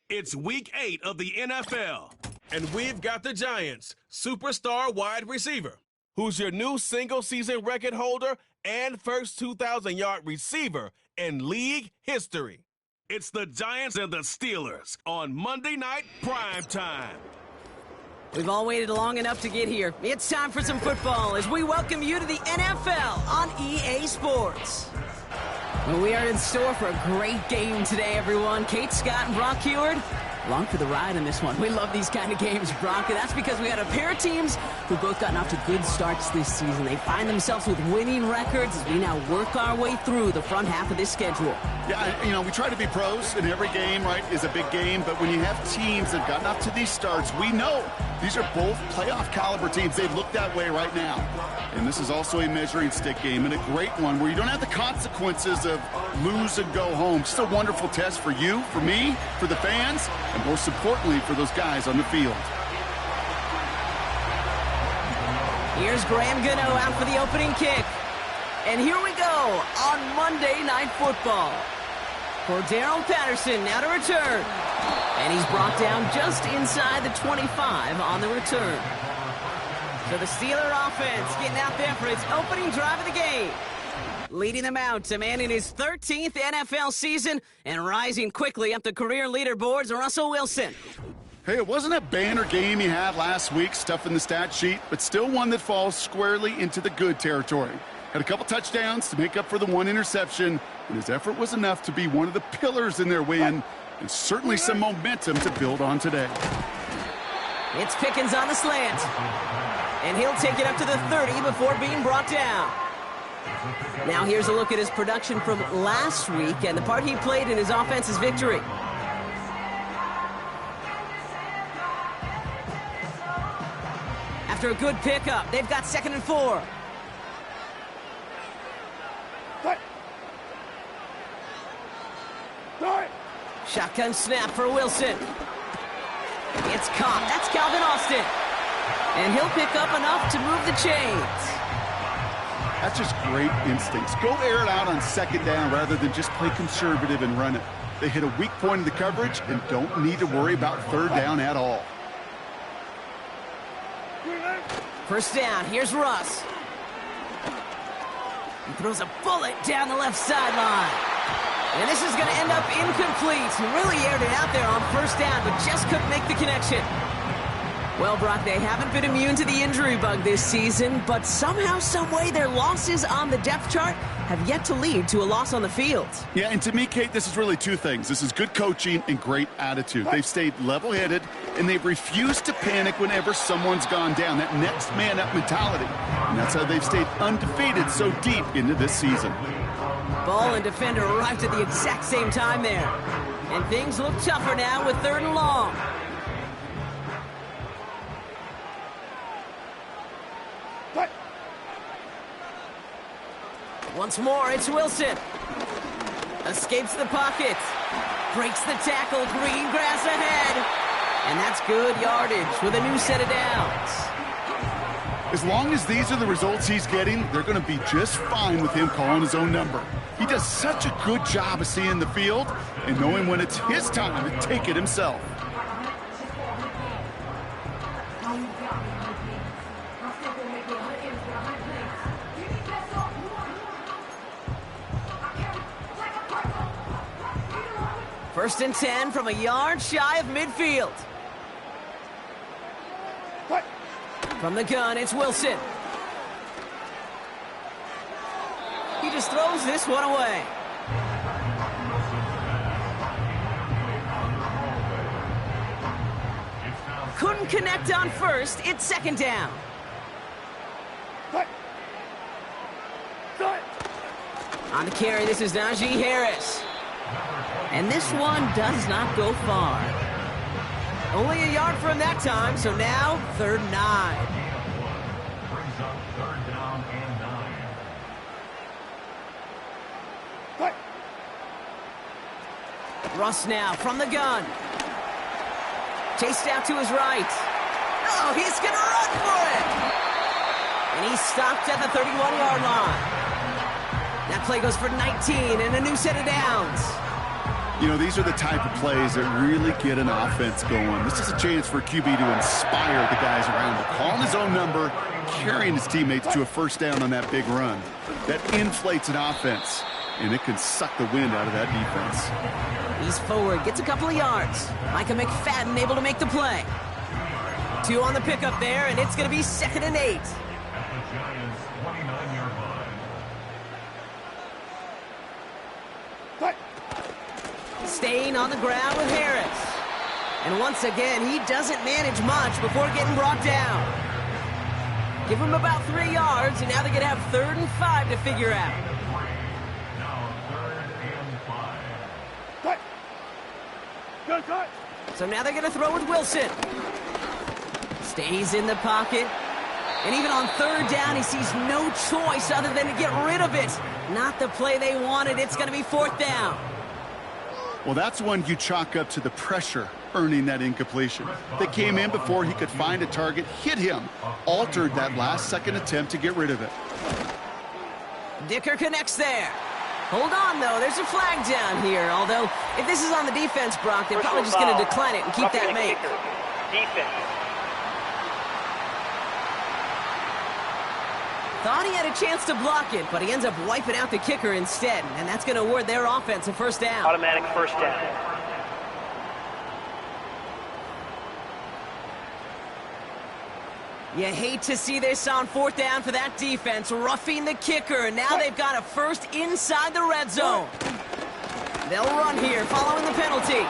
It's week 8 of the NFL, and we've got the Giants' superstar wide receiver, who's your new single-season record holder and first 2,000-yard receiver in league history. It's the Giants and the Steelers on Monday Night Primetime. We've all waited long enough to get here. It's time for some football as we welcome you to the NFL on EA Sports. Well, we are in store for a great game today, everyone. Kate Scott and Brock Heward, along for the ride in this one. We love these kind of games, Brock, and that's because we got a pair of teams who've both gotten off to good starts this season. They find themselves with winning records as we now work our way through the front half of this schedule. Yeah, we try to be pros, and every game, right, is a big game, but when you have teams that have gotten off to these starts, we know these are both playoff caliber teams. They look that way right now. And this is also a measuring stick game, and a great one where you don't have the consequences of lose and go home. Just a wonderful test for you, for me, for the fans, and most importantly, for those guys on the field. Here's Graham Gano out for the opening kick. And here we go on Monday Night Football. For Darrell Patterson now to return. And he's brought down just inside the 25 on the return. So the Steeler offense getting out there for its opening drive of the game. Leading them out, a man in his 13th NFL season and rising quickly up the career leaderboards, Russell Wilson. Hey, it wasn't a banner game he had last week, stuffing the stat sheet, but still one that falls squarely into the good territory. Had a couple touchdowns to make up for the one interception, and his effort was enough to be one of the pillars in their win, and certainly some momentum to build on today. It's Pickens on the slant, and he'll take it up to the 30 before being brought down. Now here's a look at his production from last week and the part he played in his offense's victory. After a good pickup, they've got 2nd and 4. Shotgun snap for Wilson. It's caught. That's Calvin Austin. And he'll pick up enough to move the chains. That's just great instincts. Go air it out on 2nd down rather than just play conservative and run it. They hit a weak point in the coverage and don't need to worry about 3rd down at all. First down, here's Russ. He throws a bullet down the left sideline. And this is going to end up incomplete. He really aired it out there on 1st down, but just couldn't make the connection. Well, Brock, they haven't been immune to the injury bug this season, but somehow, someway, their losses on the depth chart have yet to lead to a loss on the field. Yeah, and to me, Kate, this is really 2 things. This is good coaching and great attitude. They've stayed level-headed, and they've refused to panic whenever someone's gone down. That next man-up mentality. And that's how they've stayed undefeated so deep into this season. Ball and defender arrived at the exact same time there. And things look tougher now with 3rd and long. Once more, it's Wilson. Escapes the pocket. Breaks the tackle. Green grass ahead. And that's good yardage with a new set of downs. As long as these are the results he's getting, they're going to be just fine with him calling his own number. He does such a good job of seeing the field and knowing when it's his time to take it himself. First and 10 from a yard shy of midfield. From the gun, it's Wilson. He just throws this one away. Couldn't connect on 1st. It's 2nd down. On the carry, this is Najee Harris. And this one does not go far. Only a yard for him that time, so now 3rd and 9. Brings up 3rd down and 9. Russ now from the gun. Chased out to his right. Oh, he's going to run for it. And he's stopped at the 31-yard line. That play goes for 19 and a new set of downs. You know, these are the type of plays that really get an offense going. This is a chance for QB to inspire the guys around him, calling his own number, carrying his teammates to a first down on that big run. That inflates an offense, and it can suck the wind out of that defense. He's forward, gets a couple of yards. Micah McFadden able to make the play. 2 on the pickup there, and it's going to be 2nd and 8. At the Giants' 29-yard line. Staying on the ground with Harris. And once again, he doesn't manage much before getting brought down. Give him about 3 yards, and now they're going to have 3rd and 5 to figure out. Now 3rd and 5. So now they're going to throw with Wilson. Stays in the pocket. And even on 3rd down, he sees no choice other than to get rid of it. Not the play they wanted. It's going to be 4th down. Well, that's one you chalk up to the pressure earning that incompletion. They came in before he could find a target, hit him, altered that last-second attempt to get rid of it. Dicker connects there. Hold on, though. There's a flag down here. Although, if this is on the defense, Brock, they're probably just going to decline it and keep that make. Defense. Thought he had a chance to block it, but he ends up wiping out the kicker instead. And that's going to award their offense a first down. Automatic first down. You hate to see this on 4th down for that defense, roughing the kicker. Now they've got a first inside the red zone. They'll run here following the penalty.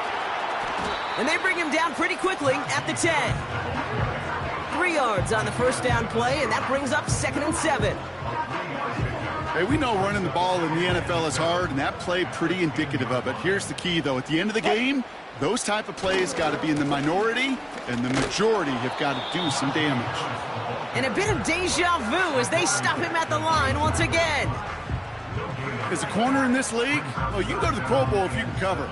And they bring him down pretty quickly at the 10. 3 yards on the first down play, and that brings up 2nd and 7. Hey, we know running the ball in the NFL is hard, and that play pretty indicative of it. Here's the key, though. At the end of the game, those type of plays got to be in the minority, and the majority have got to do some damage. And a bit of deja vu as they stop him at the line once again. As a corner in this league, oh, you can go to the Pro Bowl if you can cover.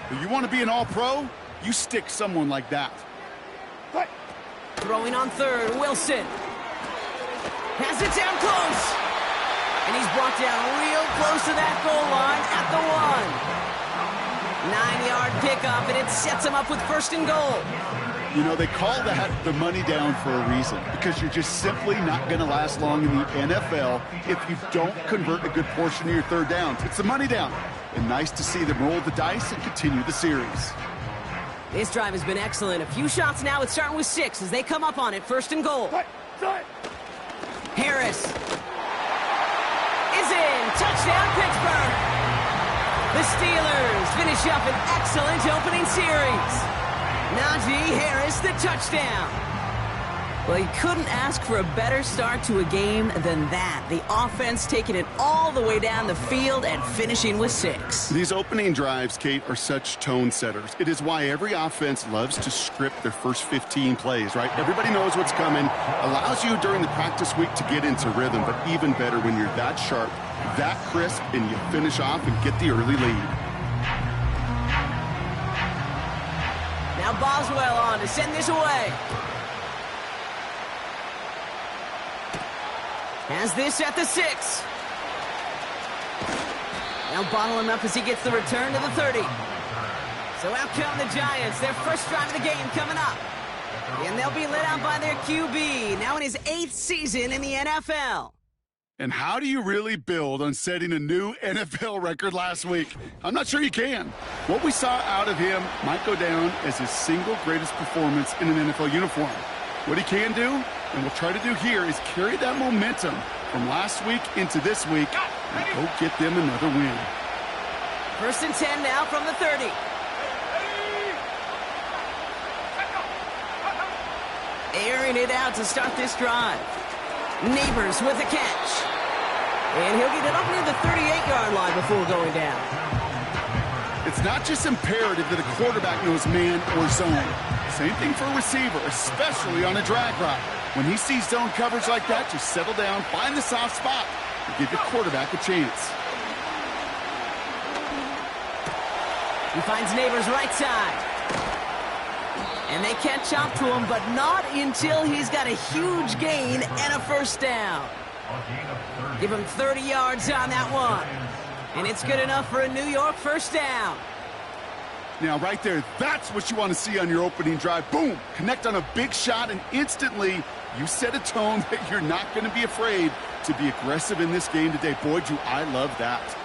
But you want to be an all-pro, you stick someone like that. Throwing on 3rd, Wilson. Has it down close. And he's brought down real close to that goal line at the 1. 9-yard pickup, and it sets him up with 1st and goal. You know, they call that the money down for a reason, because you're just simply not going to last long in the NFL if you don't convert a good portion of your 3rd downs. It's the money down. And nice to see them roll the dice and continue the series. This drive has been excellent. A few shots now. It's starting with 6 as they come up on it. 1st and goal. Harris is in. Touchdown, Pittsburgh. The Steelers finish up an excellent opening series. Najee Harris, the touchdown. Well, you couldn't ask for a better start to a game than that. The offense taking it all the way down the field and finishing with 6. These opening drives, Kate, are such tone setters. It is why every offense loves to script their first 15 plays, right? Everybody knows what's coming. Allows you during the practice week to get into rhythm, but even better when you're that sharp, that crisp, and you finish off and get the early lead. Now Boswell on to send this away. Has this at the 6. Now bottle him up as he gets the return to the 30. So out come the Giants, their first drive of the game coming up. And they'll be led out by their QB, now in his 8th season in the NFL. And how do you really build on setting a new NFL record last week? I'm not sure you can. What we saw out of him might go down as his single greatest performance in an NFL uniform. What he can do, and we'll try to do here, is carry that momentum from last week into this week and go get them another win. 1st and 10 now from the 30. Airing it out to start this drive. Neighbors with a catch. And he'll get it up near the 38-yard line before going down. It's not just imperative that a quarterback knows man or zone. Same thing for a receiver, especially on a drag route. When he sees zone coverage like that, just settle down, find the soft spot, and give your quarterback a chance. He finds Neighbors right side. And they catch up to him, but not until he's got a huge gain and a first down. Give him 30 yards on that one. And it's good enough for a New York first down. Now, right there, that's what you want to see on your opening drive. Boom! Connect on a big shot, and instantly you set a tone that you're not going to be afraid to be aggressive in this game today. Boy, do I love that.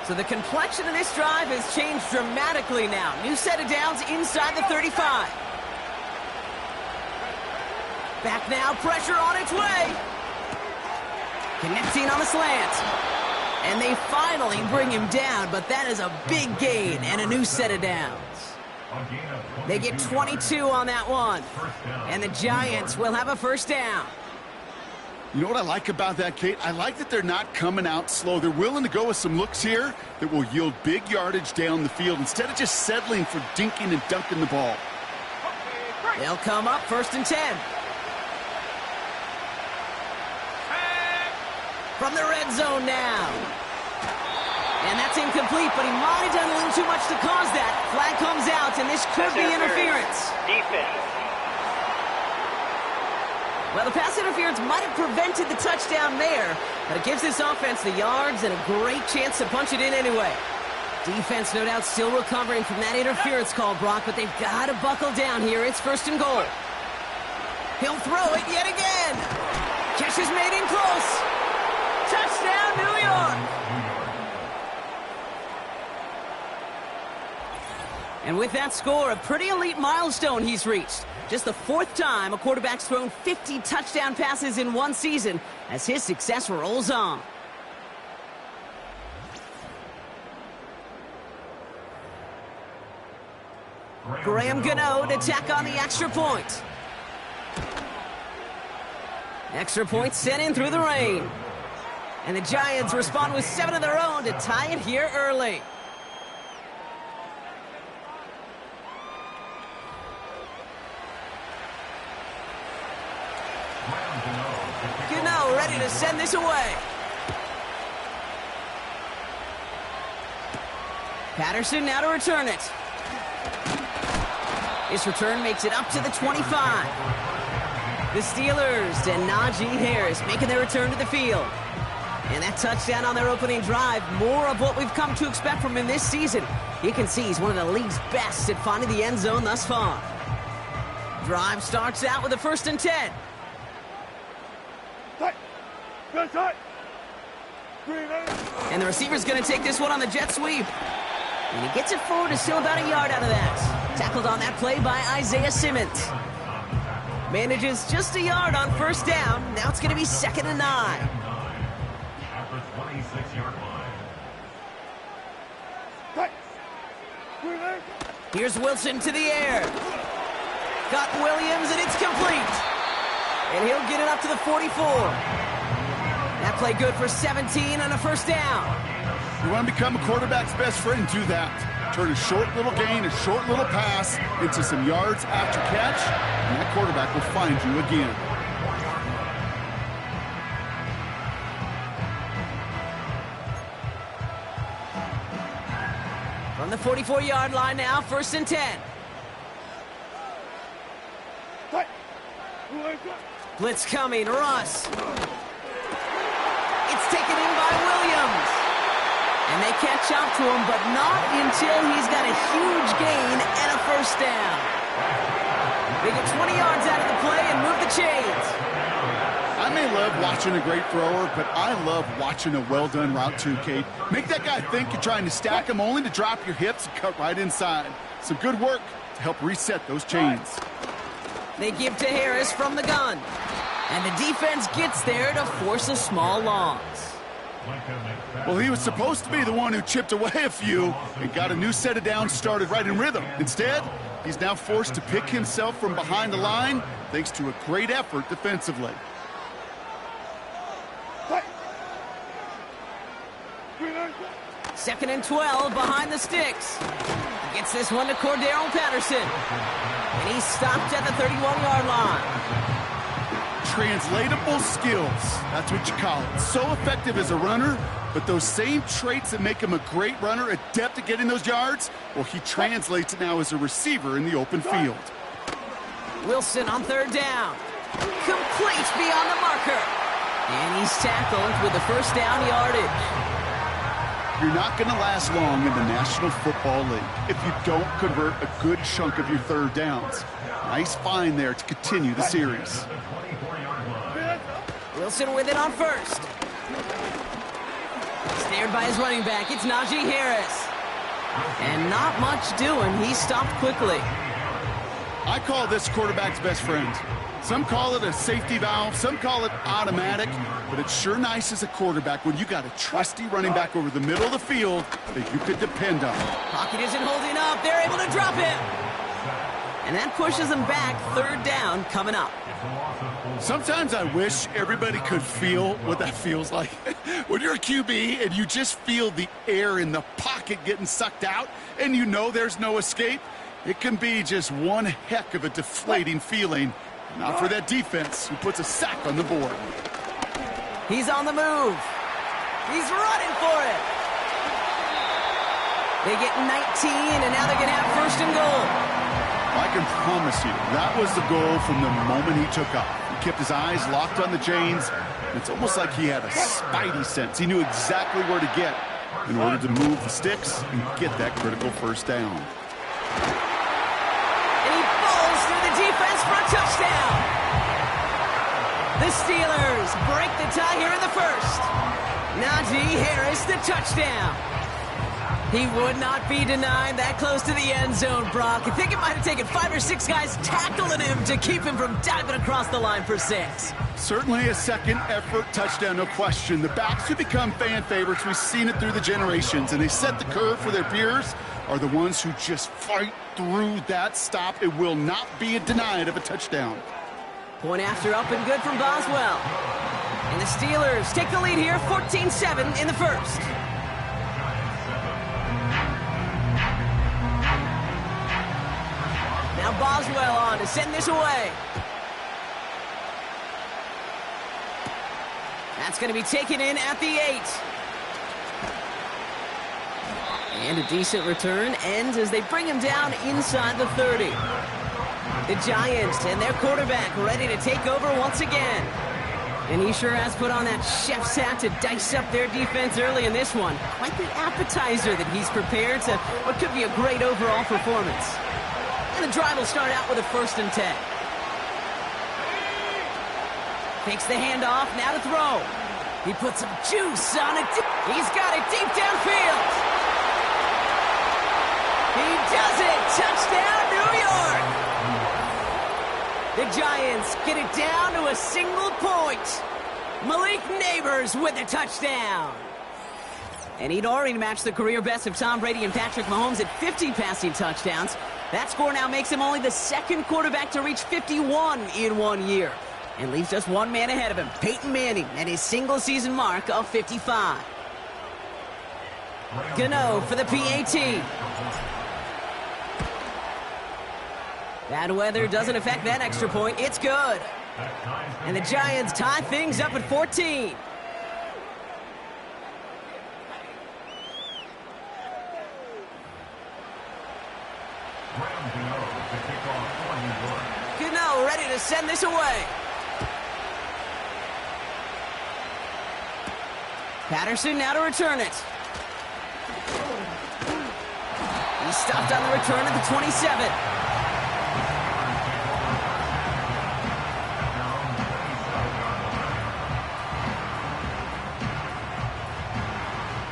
So the complexion of this drive has changed dramatically now. New set of downs inside the 35. Back now, pressure on its way. Connecting on the slant. And they finally bring him down, but that is a big gain and a new set of downs. They get 22 on that one. And the Giants will have a first down. You know what I like about that, Kate? I like that they're not coming out slow. They're willing to go with some looks here that will yield big yardage down the field instead of just settling for dinking and dunking the ball. They'll come up first and 10. From the red zone now. And that's incomplete, but he might have done a little too much to cause that. Flag comes out, and this could be interference. Defense. Well, the pass interference might have prevented the touchdown there, but it gives this offense the yards and a great chance to punch it in anyway. Defense, no doubt, still recovering from that interference call, Brock, but they've got to buckle down here. It's first and goal. He'll throw it yet again. Catch is made in close. Touchdown, New York! And with that score, a pretty elite milestone he's reached. Just the fourth time a quarterback's thrown 50 touchdown passes in one season as his success rolls on. Graham Gano to tack on the extra point. Extra point sent in through the rain. And the Giants respond with 7 of their own to tie it here early. Gano ready to send this away. Patterson now to return it. This return makes it up to the 25. The Steelers and Najee Harris making their return to the field. And that touchdown on their opening drive, more of what we've come to expect from him this season. You can see he's one of the league's best at finding the end zone thus far. Drive starts out with a first and 10. And the receiver's going to take this one on the jet sweep. And he gets it forward to still about a yard out of that. Tackled on that play by Isaiah Simmons. Manages just a yard on first down. Now it's going to be 2nd and 9. Here's Wilson to the air. Got Williams, and it's complete. And he'll get it up to the 44. That play good for 17 and a first down. You want to become a quarterback's best friend, do that. Turn a short little gain, a short little pass into some yards after catch, and that quarterback will find you again. From the 44-yard line now, first and 10. Blitz coming, Russ. It's taken in by Williams. And they catch up to him, but not until he's got a huge gain and a first down. They get 20 yards out of the play and move the chains. I may love watching a great thrower, but I love watching a well-done route too, Kate. Make that guy think you're trying to stack him only to drop your hips and cut right inside. Some good work to help reset those chains. They give to Harris from the gun. And the defense gets there to force a small loss. Well, he was supposed to be the one who chipped away a few and got a new set of downs started right in rhythm. Instead, he's now forced to pick himself from behind the line thanks to a great effort defensively. Second and 12 behind the sticks. He gets this one to Cordero Patterson. And he's stopped at the 31-yard line. Translatable skills, that's what you call it. So effective as a runner, but those same traits that make him a great runner, adept at getting those yards, well, he translates it now as a receiver in the open field. Wilson on third down. Complete beyond the marker. And he's tackled with the first down yardage. You're not going to last long in the National Football League if you don't convert a good chunk of your third downs. Nice find there to continue the series. Wilson with it on first. Snared by his running back, it's Najee Harris. And not much doing. He stopped quickly. I call this quarterback's best friend. Some call it a safety valve, some call it automatic, but it's sure nice as a quarterback when you got a trusty running back over the middle of the field that you could depend on. Pocket isn't holding up. They're able to drop him. And that pushes them back. Third down coming up. Sometimes I wish everybody could feel what that feels like. When you're a QB and you just feel the air in the pocket getting sucked out and you know there's no escape, it can be just one heck of a deflating feeling. Not for that defense who puts a sack on the board. He's on the move. He's running for it. They get 19, and now they're going to have first and goal. I can promise you, that was the goal from the moment he took off. He kept his eyes locked on the chains. It's almost like he had a spidey sense. He knew exactly where to get in order to move the sticks and get that critical first down. And he falls through the defense for a touchdown. The Steelers break the tie here in the first. Najee Harris, the touchdown. He would not be denied that close to the end zone, Brock. I think it might have taken 5 or 6 guys tackling him to keep him from diving across the line for 6. Certainly a second effort touchdown, no question. The backs who become fan favorites, we've seen it through the generations, and they set the curve for their peers, are the ones who just fight through that stop. It will not be denied of a touchdown. Point after up and good from Boswell. And the Steelers take the lead here, 14-7 in the first. Now Boswell on to send this away. That's going to be taken in at the 8. And a decent return ends as they bring him down inside the 30. The Giants and their quarterback ready to take over once again. And he sure has put on that chef's hat to dice up their defense early in this one. Quite the appetizer that he's prepared to what could be a great overall performance. And the drive will start out with a 1st and 10. Takes the handoff, now to throw. He puts some juice on it. He's got it deep downfield. He does it. Touchdown, New York. The Giants get it down to a single point. Malik Neighbors with a touchdown. And he'd already matched the career best of Tom Brady and Patrick Mahomes at 50 passing touchdowns. That score now makes him only the second quarterback to reach 51 in 1 year. And leaves just one man ahead of him, Peyton Manning, at his single-season mark of 55. Gano for the PAT. Bad weather doesn't affect that extra point. It's good. And the Giants tie things up at 14. Gano ready to send this away. Patterson now to return it. He stopped on the return at the 27.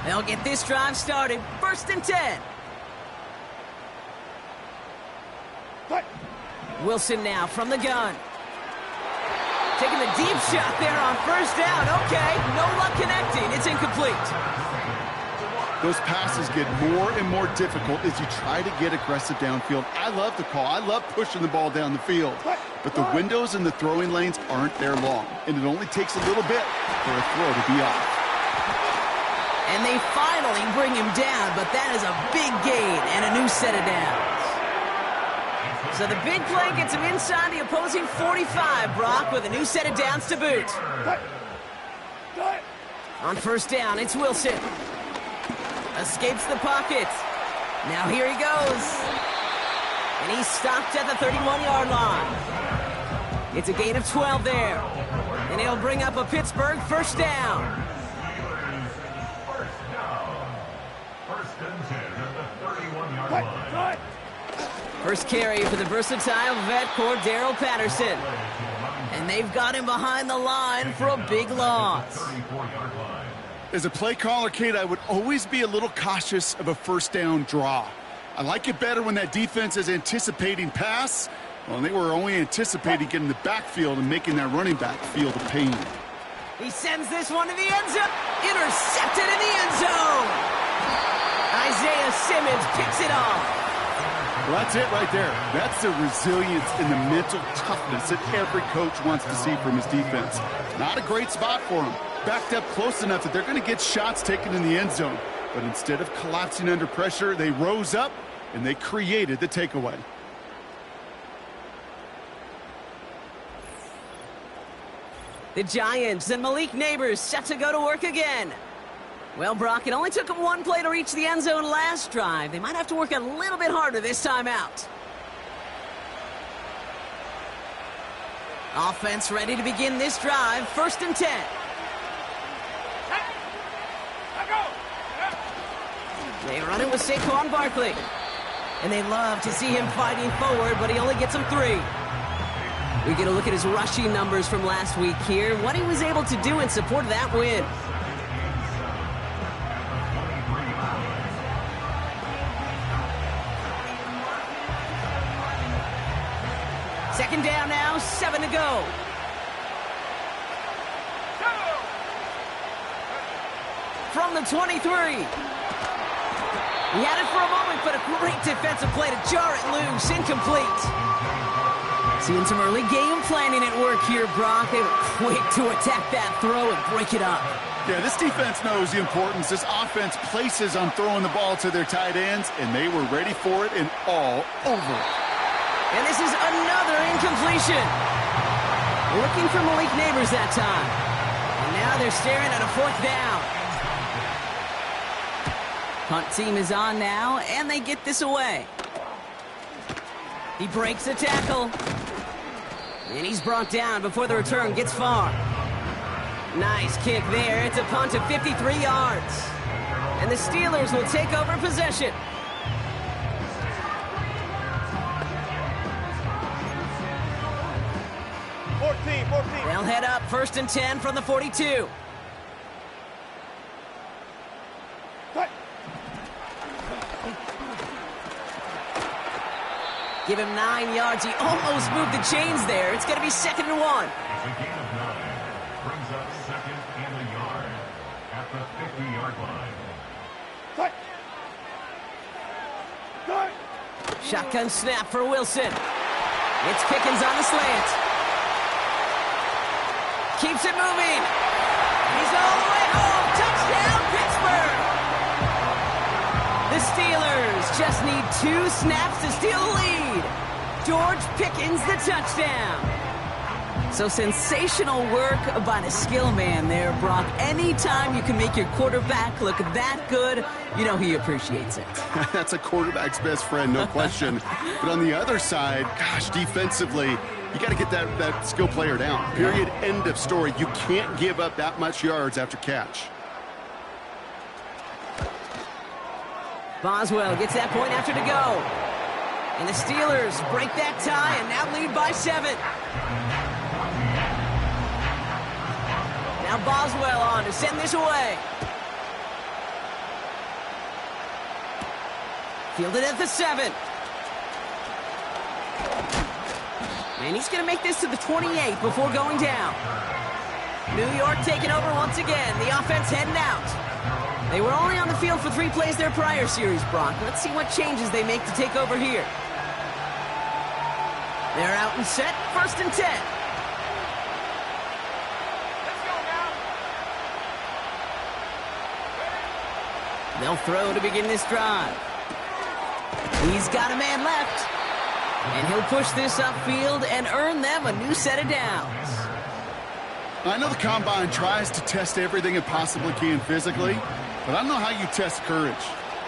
They'll get this drive started. 1st and 10. Wilson now from the gun. Taking the deep shot there on 1st down. Okay, no luck connecting. It's incomplete. Those passes get more and more difficult as you try to get aggressive downfield. I love the call. I love pushing the ball down the field. But the windows in the throwing lanes aren't there long, and it only takes a little bit for a throw to be off. And they finally bring him down, but that is a big gain and a new set of downs. So the big play gets him inside the opposing 45, Brock, with a new set of downs to boot. On 1st down, it's Wilson. Escapes the pocket. Now here he goes. And he's stopped at the 31-yard line. It's a gain of 12 there. And he'll bring up a Pittsburgh 1st down. at the 31-yard line. First carry for the versatile vet Cordero Patterson. And they've got him behind the line for a big loss. 34-yard line. As a play caller, Kate, I would always be a little cautious of a first down draw. I like it better when that defense is anticipating pass. Well, they were only anticipating getting the backfield and making that running back feel the pain. He sends this one to the end zone. Intercepted in the end zone. Isaiah Simmons picks it off. Well, that's it right there. That's the resilience and the mental toughness that every coach wants to see from his defense. Not a great spot for him. Backed up close enough that they're going to get shots taken in the end zone. But instead of collapsing under pressure, they rose up and they created the takeaway. The Giants and Malik Neighbors set to go to work again. Well, Brock, it only took them one play to reach the end zone last drive. They might have to work a little bit harder this time out. Offense ready to begin this drive. 1st and 10. They run it with Saquon Barkley. And they love to see him fighting forward, but he only gets them 3. We get a look at his rushing numbers from last week here, what he was able to do in support of that win. Second down now, 7 to go. From the 23. He had it for a moment, but a great defensive play to jar it loose. Incomplete. Seeing some early game planning at work here, Brock. They were quick to attack that throw and break it up. Yeah, this defense knows the importance this offense places on throwing the ball to their tight ends, and they were ready for it and all over it. And this is another incompletion. Looking for Malik Neighbors that time. And now they're staring at a 4th down. Punt team is on now, and they get this away. He breaks a tackle. And he's brought down before the return gets far. Nice kick there. It's a punt of 53 yards. And the Steelers will take over possession. They'll head up 1st and 10 from the 42. Give him 9 yards. He almost moved the chains there. It's going to be 2nd and 1. It's a gain of 9. Brings up 2nd and a yard at the 50-yard line. Shotgun snap for Wilson. It's Pickens on the slant. Keeps it moving. He's all the way home. Touchdown, Pittsburgh. The Steelers just need 2 snaps to steal the lead. George Pickens the touchdown. So sensational work by the skill man there, Brock. Anytime you can make your quarterback look that good, you know he appreciates it. That's a quarterback's best friend, no question. But on the other side, gosh, defensively, you got to get that skill player down. Period. End of story. You can't give up that much yards after catch. Boswell gets that point after to go. And the Steelers break that tie and now lead by 7. Now Boswell on to send this away. Fielded at the 7. And he's going to make this to the 28 before going down. New York taking over once again. The offense heading out. They were only on the field for 3 plays their prior series, Brock. Let's see what changes they make to take over here. They're out and set. 1st and 10. Let's go now. They'll throw to begin this drive. He's got a man left. And he'll push this upfield and earn them a new set of downs. I know the Combine tries to test everything it possibly can physically, but I don't know how you test courage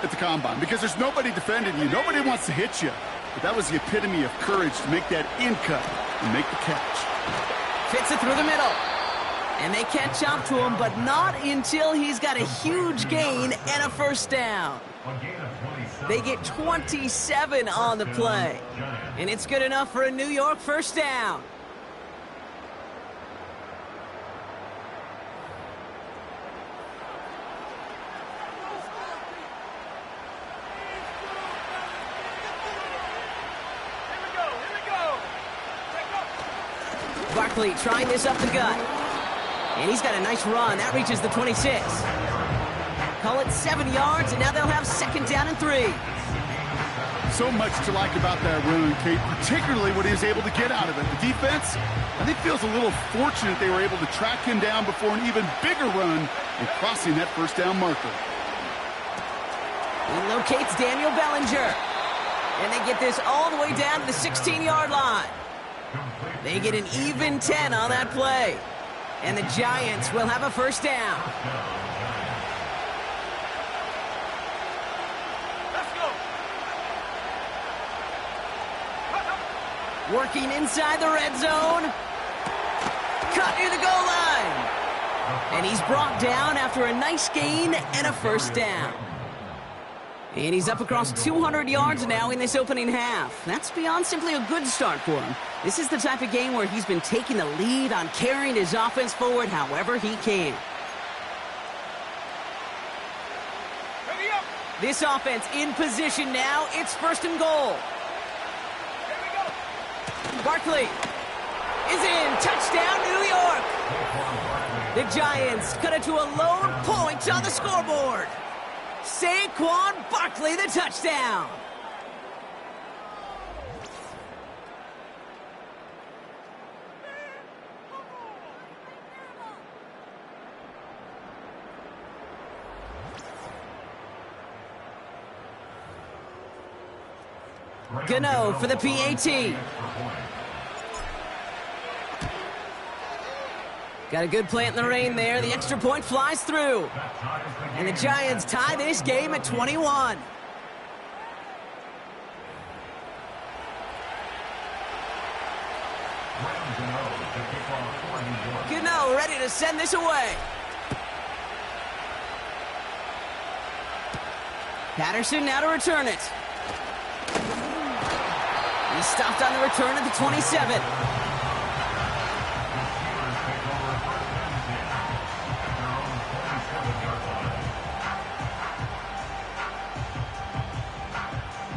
at the Combine because there's nobody defending you. Nobody wants to hit you. But that was the epitome of courage to make that in cut and make the catch. Fits it through the middle. And they catch up to him, but not until he's got a huge gain and a 1st down. A gain of 27. They get 27 on the play. And it's good enough for a New York first down. Barkley trying this up the gut. And he's got a nice run. That reaches the 26. Call it 7 yards, and now they'll have second down and 3. So much to like about that run, Kate, particularly what he was able to get out of it. The defense, I think, feels a little fortunate they were able to track him down before an even bigger run and crossing that first down marker. He locates Daniel Bellinger. And they get this all the way down to the 16-yard line. They get an even 10 on that play. And the Giants will have a first down. Working inside the red zone. Cut near the goal line. And he's brought down after a nice gain and a first down. And he's up across 200 yards now in this opening half. That's beyond simply a good start for him. This is the type of game where he's been taking the lead on carrying his offense forward however he can. This offense in position now. It's first and goal. Barkley is in. Touchdown, New York. The Giants cut it to a lone point on the scoreboard. Saquon Barkley, the touchdown. Gano for the PAT. Got a good plant in the rain there. The extra point flies through. And the Giants tie this game at 21. Gano ready to send this away. Patterson now to return it. He stopped on the return at the 27.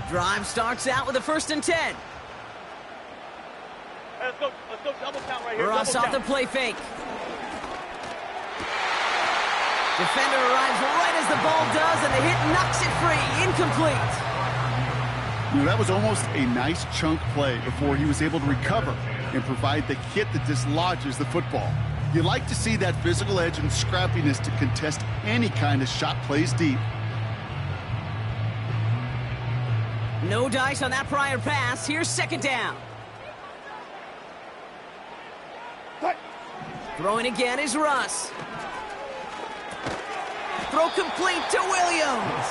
Drive starts out with a 1st and 10. Hey, let's go double count right here. Ross off the play fake. Defender arrives right as the ball does, and the hit knocks it free. Incomplete. You know, that was almost a nice chunk play before he was able to recover and provide the hit that dislodges the football. You like to see that physical edge and scrappiness to contest any kind of shot plays deep. No dice on that prior pass. Here's second down. Throwing again is Russ. Throw complete to Williams.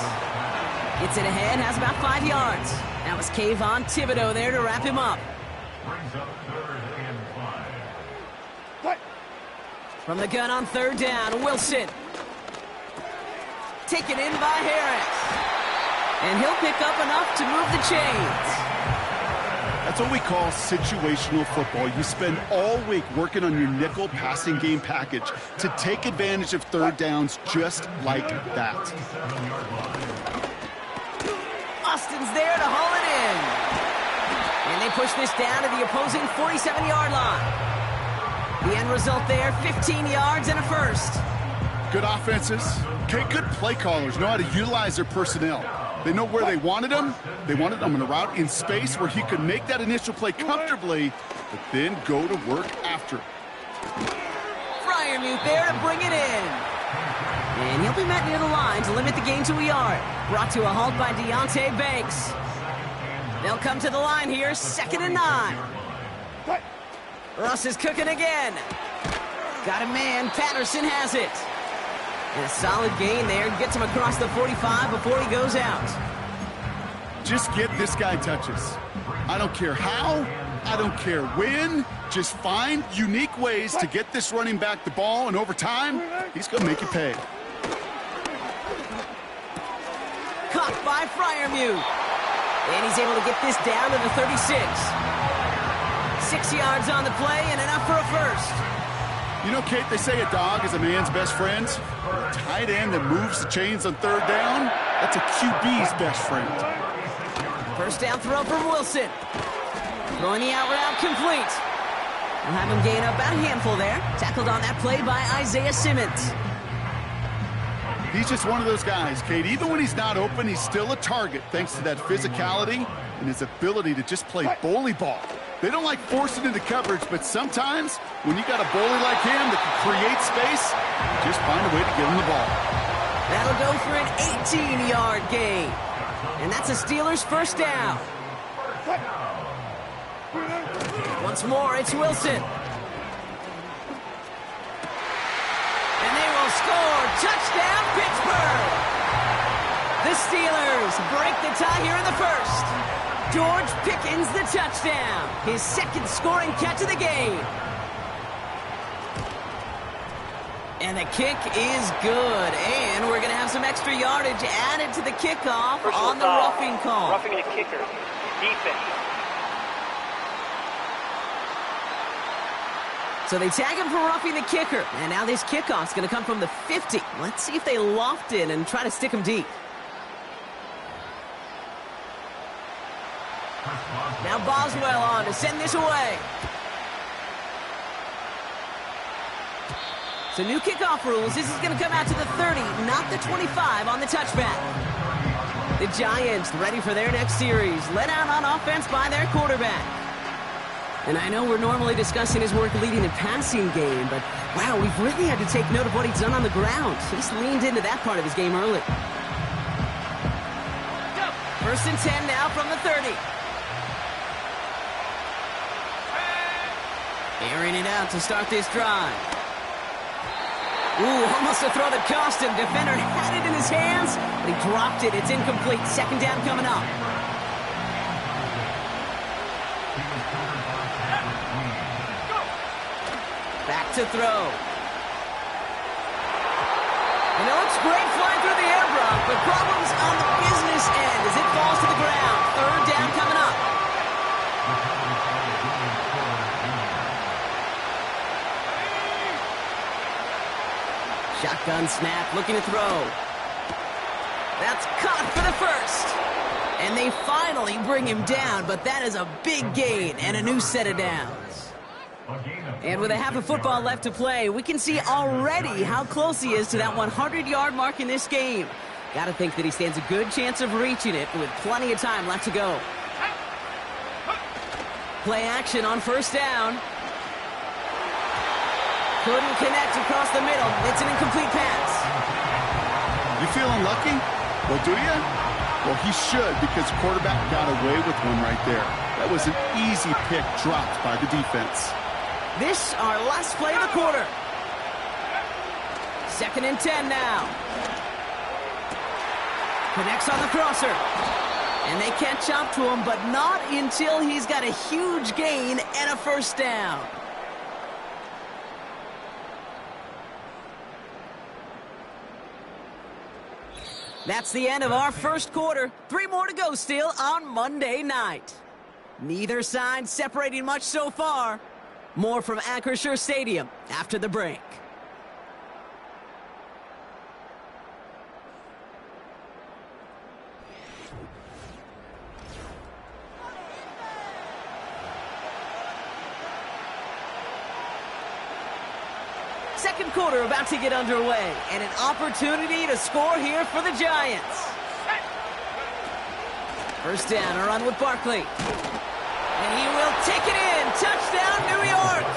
Gets it ahead, has about 5 yards. That was Kayvon Thibodeau there to wrap him up. Brings up 3rd and 5. From the gun on 3rd down, Wilson. Taken in by Harris. And he'll pick up enough to move the chains. That's what we call situational football. You spend all week working on your nickel passing game package to take advantage of 3rd downs just like that. Austin's there to haul it in. And they push this down to the opposing 47-yard line. The end result there, 15 yards and a first. Good offenses. Okay, good play callers know how to utilize their personnel. They know where they wanted him. They wanted him in a route in space where he could make that initial play comfortably, but then go to work after it. Freiermuth there to bring it in. And he'll be met near the line to limit the gain to a yard. Brought to a halt by Deonte Banks. They'll come to the line here, 2nd and 9. Russ is cooking again. Got a man, Patterson has it. And a solid gain there, gets him across the 45 before he goes out. Just get this guy touches. I don't care how, I don't care when, just find unique ways to get this running back the ball, and over time, he's going to make you pay. caught by Freiermuth. And he's able to get this down to the 36. 6 yards on the play and enough for a first. You know, Kate, they say a dog is a man's best friend. A tight end that moves the chains on third down, that's a QB's best friend. First down throw from Wilson. Throwing the out route complete. We'll have him gain about a handful there. Tackled on that play by Isaiah Simmons. He's just one of those guys, Kate. Even when he's not open, he's still a target thanks to that physicality and his ability to just play bully ball. They don't like forcing into coverage, but sometimes when you got a bully like him that can create space, just find a way to get him the ball. That'll go for an 18-yard gain. And that's a Steelers first down. Once more, it's Wilson. And they will score. Touchdown, Pittsburgh! The Steelers break the tie here in the first. George Pickens the touchdown. His second scoring catch of the game. And the kick is good. And we're going to have some extra yardage added to the kickoff on the roughing call. Roughing the kicker. Defense. So they tag him for roughing the kicker. And now this kickoff's going to come from the 50. Let's see if they loft it and try to stick him deep. Now Boswell on to send this away. So new kickoff rules. This is going to come out to the 30, not the 25 on the touchback. The Giants ready for their next series. Led out on offense by their quarterback. And I know we're normally discussing his work leading the passing game, but wow, we've really had to take note of what he's done on the ground. He's leaned into that part of his game early. First and 10 now from the 30. Airing it out to start this drive. Ooh, almost a throw that cost him. Defender had it in his hands, but he dropped it. It's incomplete. Second down coming up. Back to throw. And it looks great flying through the air, Brock, but problems on the business end as it falls to the ground. Third down coming up. Shotgun snap, looking to throw. That's caught for the first. And they finally bring him down, but that is a big gain and a new set of downs. And with a half of football left to play, we can see already how close he is to that 100-yard mark in this game. Got to think that he stands a good chance of reaching it with plenty of time left to go. Play action on first down. Couldn't connect across the middle. It's an incomplete pass. You feeling lucky? Well, do you? Well, he should, because the quarterback got away with one right there. That was an easy pick dropped by the defense. This, our last play of the quarter. Second and 10 now. Connects on the crosser. And they catch up to him, but not until he's got a huge gain and a first down. That's the end of our first quarter. 3 more to go still on Monday night. Neither side separating much so far. More from Acrisure Stadium after the break. Second quarter about to get underway, and an opportunity to score here for the Giants. First down, a run with Barkley. And he will take it in. Touchdown, New York.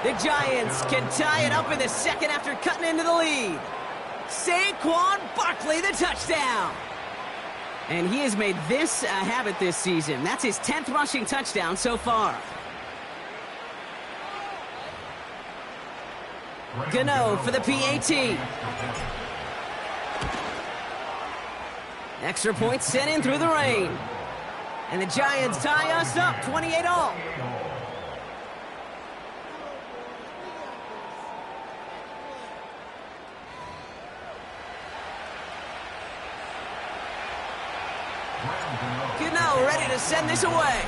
The Giants can tie it up in the second after cutting into the lead. Saquon Barkley, the touchdown. And he has made this a habit this season. That's his 10th rushing touchdown so far. Gano for the PAT. Extra point sent in through the rain. And the Giants tie us up 28-all. Gano ready to send this away.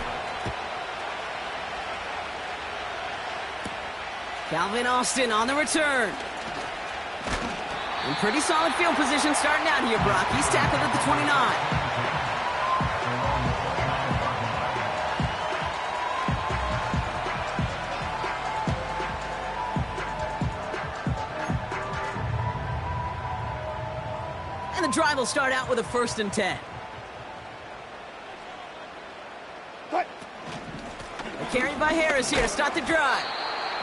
Calvin Austin on the return. In pretty solid field position starting out here, Brock. He's tackled at the 29. And the drive will start out with a 1st and 10. Carried by Harris here to start the drive.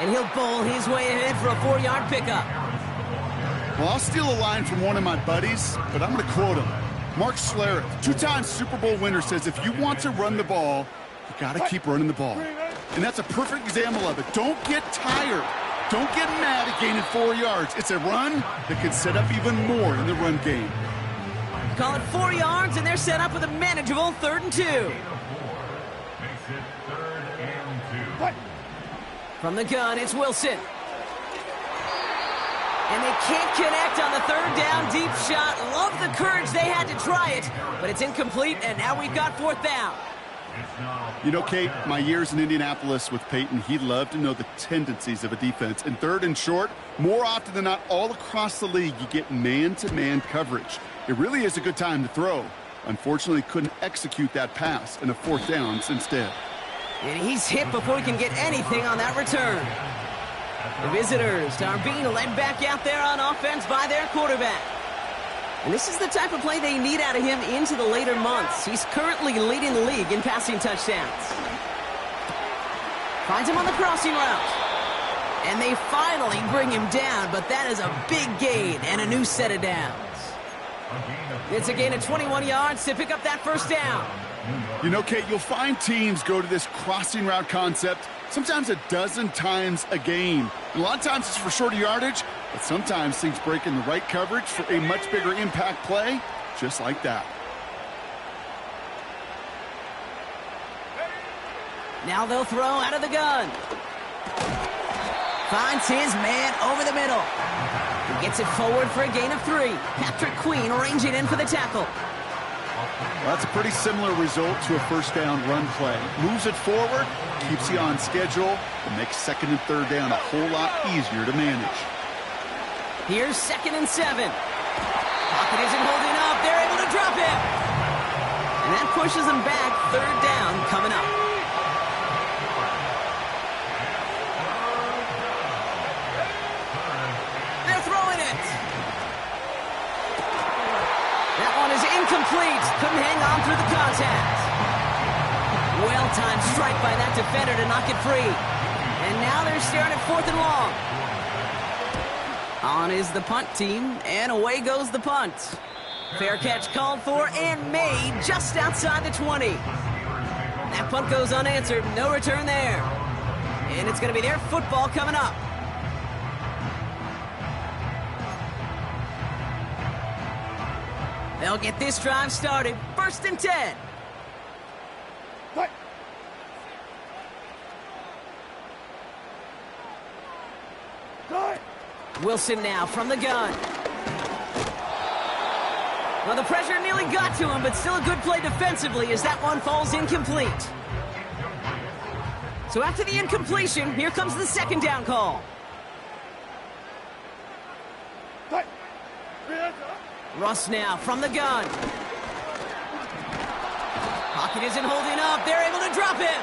And he'll bowl his way ahead for a 4-yard pickup. Well, I'll steal a line from one of my buddies, but I'm going to quote him. Mark Schlereth, 2-time Super Bowl winner, says if you want to run the ball, you got to keep running the ball. And that's a perfect example of it. Don't get tired. Don't get mad at gaining 4 yards. It's a run that can set up even more in the run game. Call it 4 yards, and they're set up with a manageable 3rd and 2. Makes it 3rd and 2. From the gun, it's Wilson. And they can't connect on the 3rd down deep shot. Love the courage they had to try it, but it's incomplete, and now we've got 4th down. You know, Kate, my years in Indianapolis with Peyton, he loved to know the tendencies of a defense. In 3rd and short, more often than not, all across the league, you get man-to-man coverage. It really is a good time to throw. Unfortunately, couldn't execute that pass in a 4th down instead. And he's hit before he can get anything on that return. The visitors are being led back out there on offense by their quarterback. And this is the type of play they need out of him into the later months. He's currently leading the league in passing touchdowns. Finds him on the crossing route. And they finally bring him down, but that is a big gain and a new set of downs. It's a gain of 21 yards to pick up that 1st down. You know, Kate, you'll find teams go to this crossing route concept sometimes a dozen times a game. And a lot of times it's for shorter yardage, but sometimes things break in the right coverage for a much bigger impact play, just like that. Now they'll throw out of the gun. Finds his man over the middle. He gets it forward for a gain of 3. Patrick Queen ranging in for the tackle. Well, that's a pretty similar result to a 1st down run play. Moves it forward, keeps you on schedule, and makes 2nd and 3rd down a whole lot easier to manage. Here's 2nd and 7. Pocket isn't holding up. They're able to drop him. And that pushes them back. 3rd down coming up. They're throwing it. That one is incomplete. Couldn't hang on through the contact. Well-timed strike by that defender to knock it free. And now they're staring at 4th and long. On is the punt team, and away goes the punt. Fair catch called for and made just outside the 20. That punt goes unanswered. No return there. And it's going to be their football coming up. They'll get this drive started. 1st and 10. Wilson now from the gun. Well, the pressure nearly got to him, but still a good play defensively as that one falls incomplete. So after the incompletion, here comes the 2nd down call. Russ now from the gun. Pocket isn't holding up. They're able to drop him.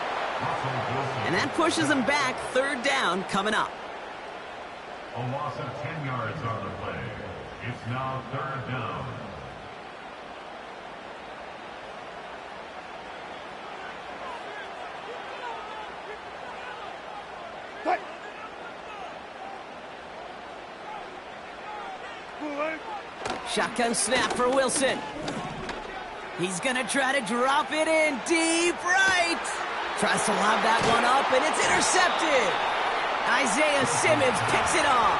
And that pushes them back. 3rd down coming up. A loss of 10 yards on the play. It's now 3rd down. Shotgun snap for Wilson. He's going to try to drop it in deep right. Tries to lob that one up, and it's intercepted. Isaiah Simmons picks it off.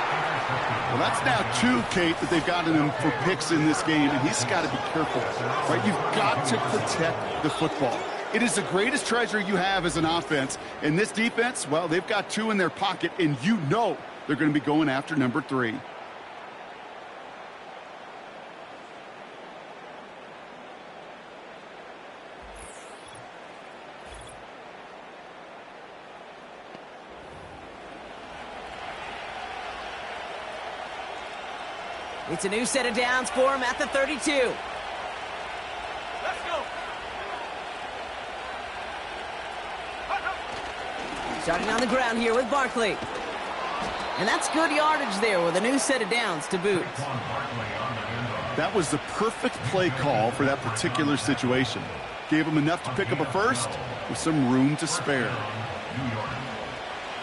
Well, that's now 2, Kate, that they've gotten him for picks in this game, and he's got to be careful, right? You've got to protect the football. It is the greatest treasure you have as an offense. And this defense, well, they've got 2 in their pocket, and you know they're going to be going after number 3. It's a new set of downs for him at the 32. Let's go. Starting on the ground here with Barkley. And that's good yardage there with a new set of downs to boot. That was the perfect play call for that particular situation. Gave him enough to pick up a first with some room to spare.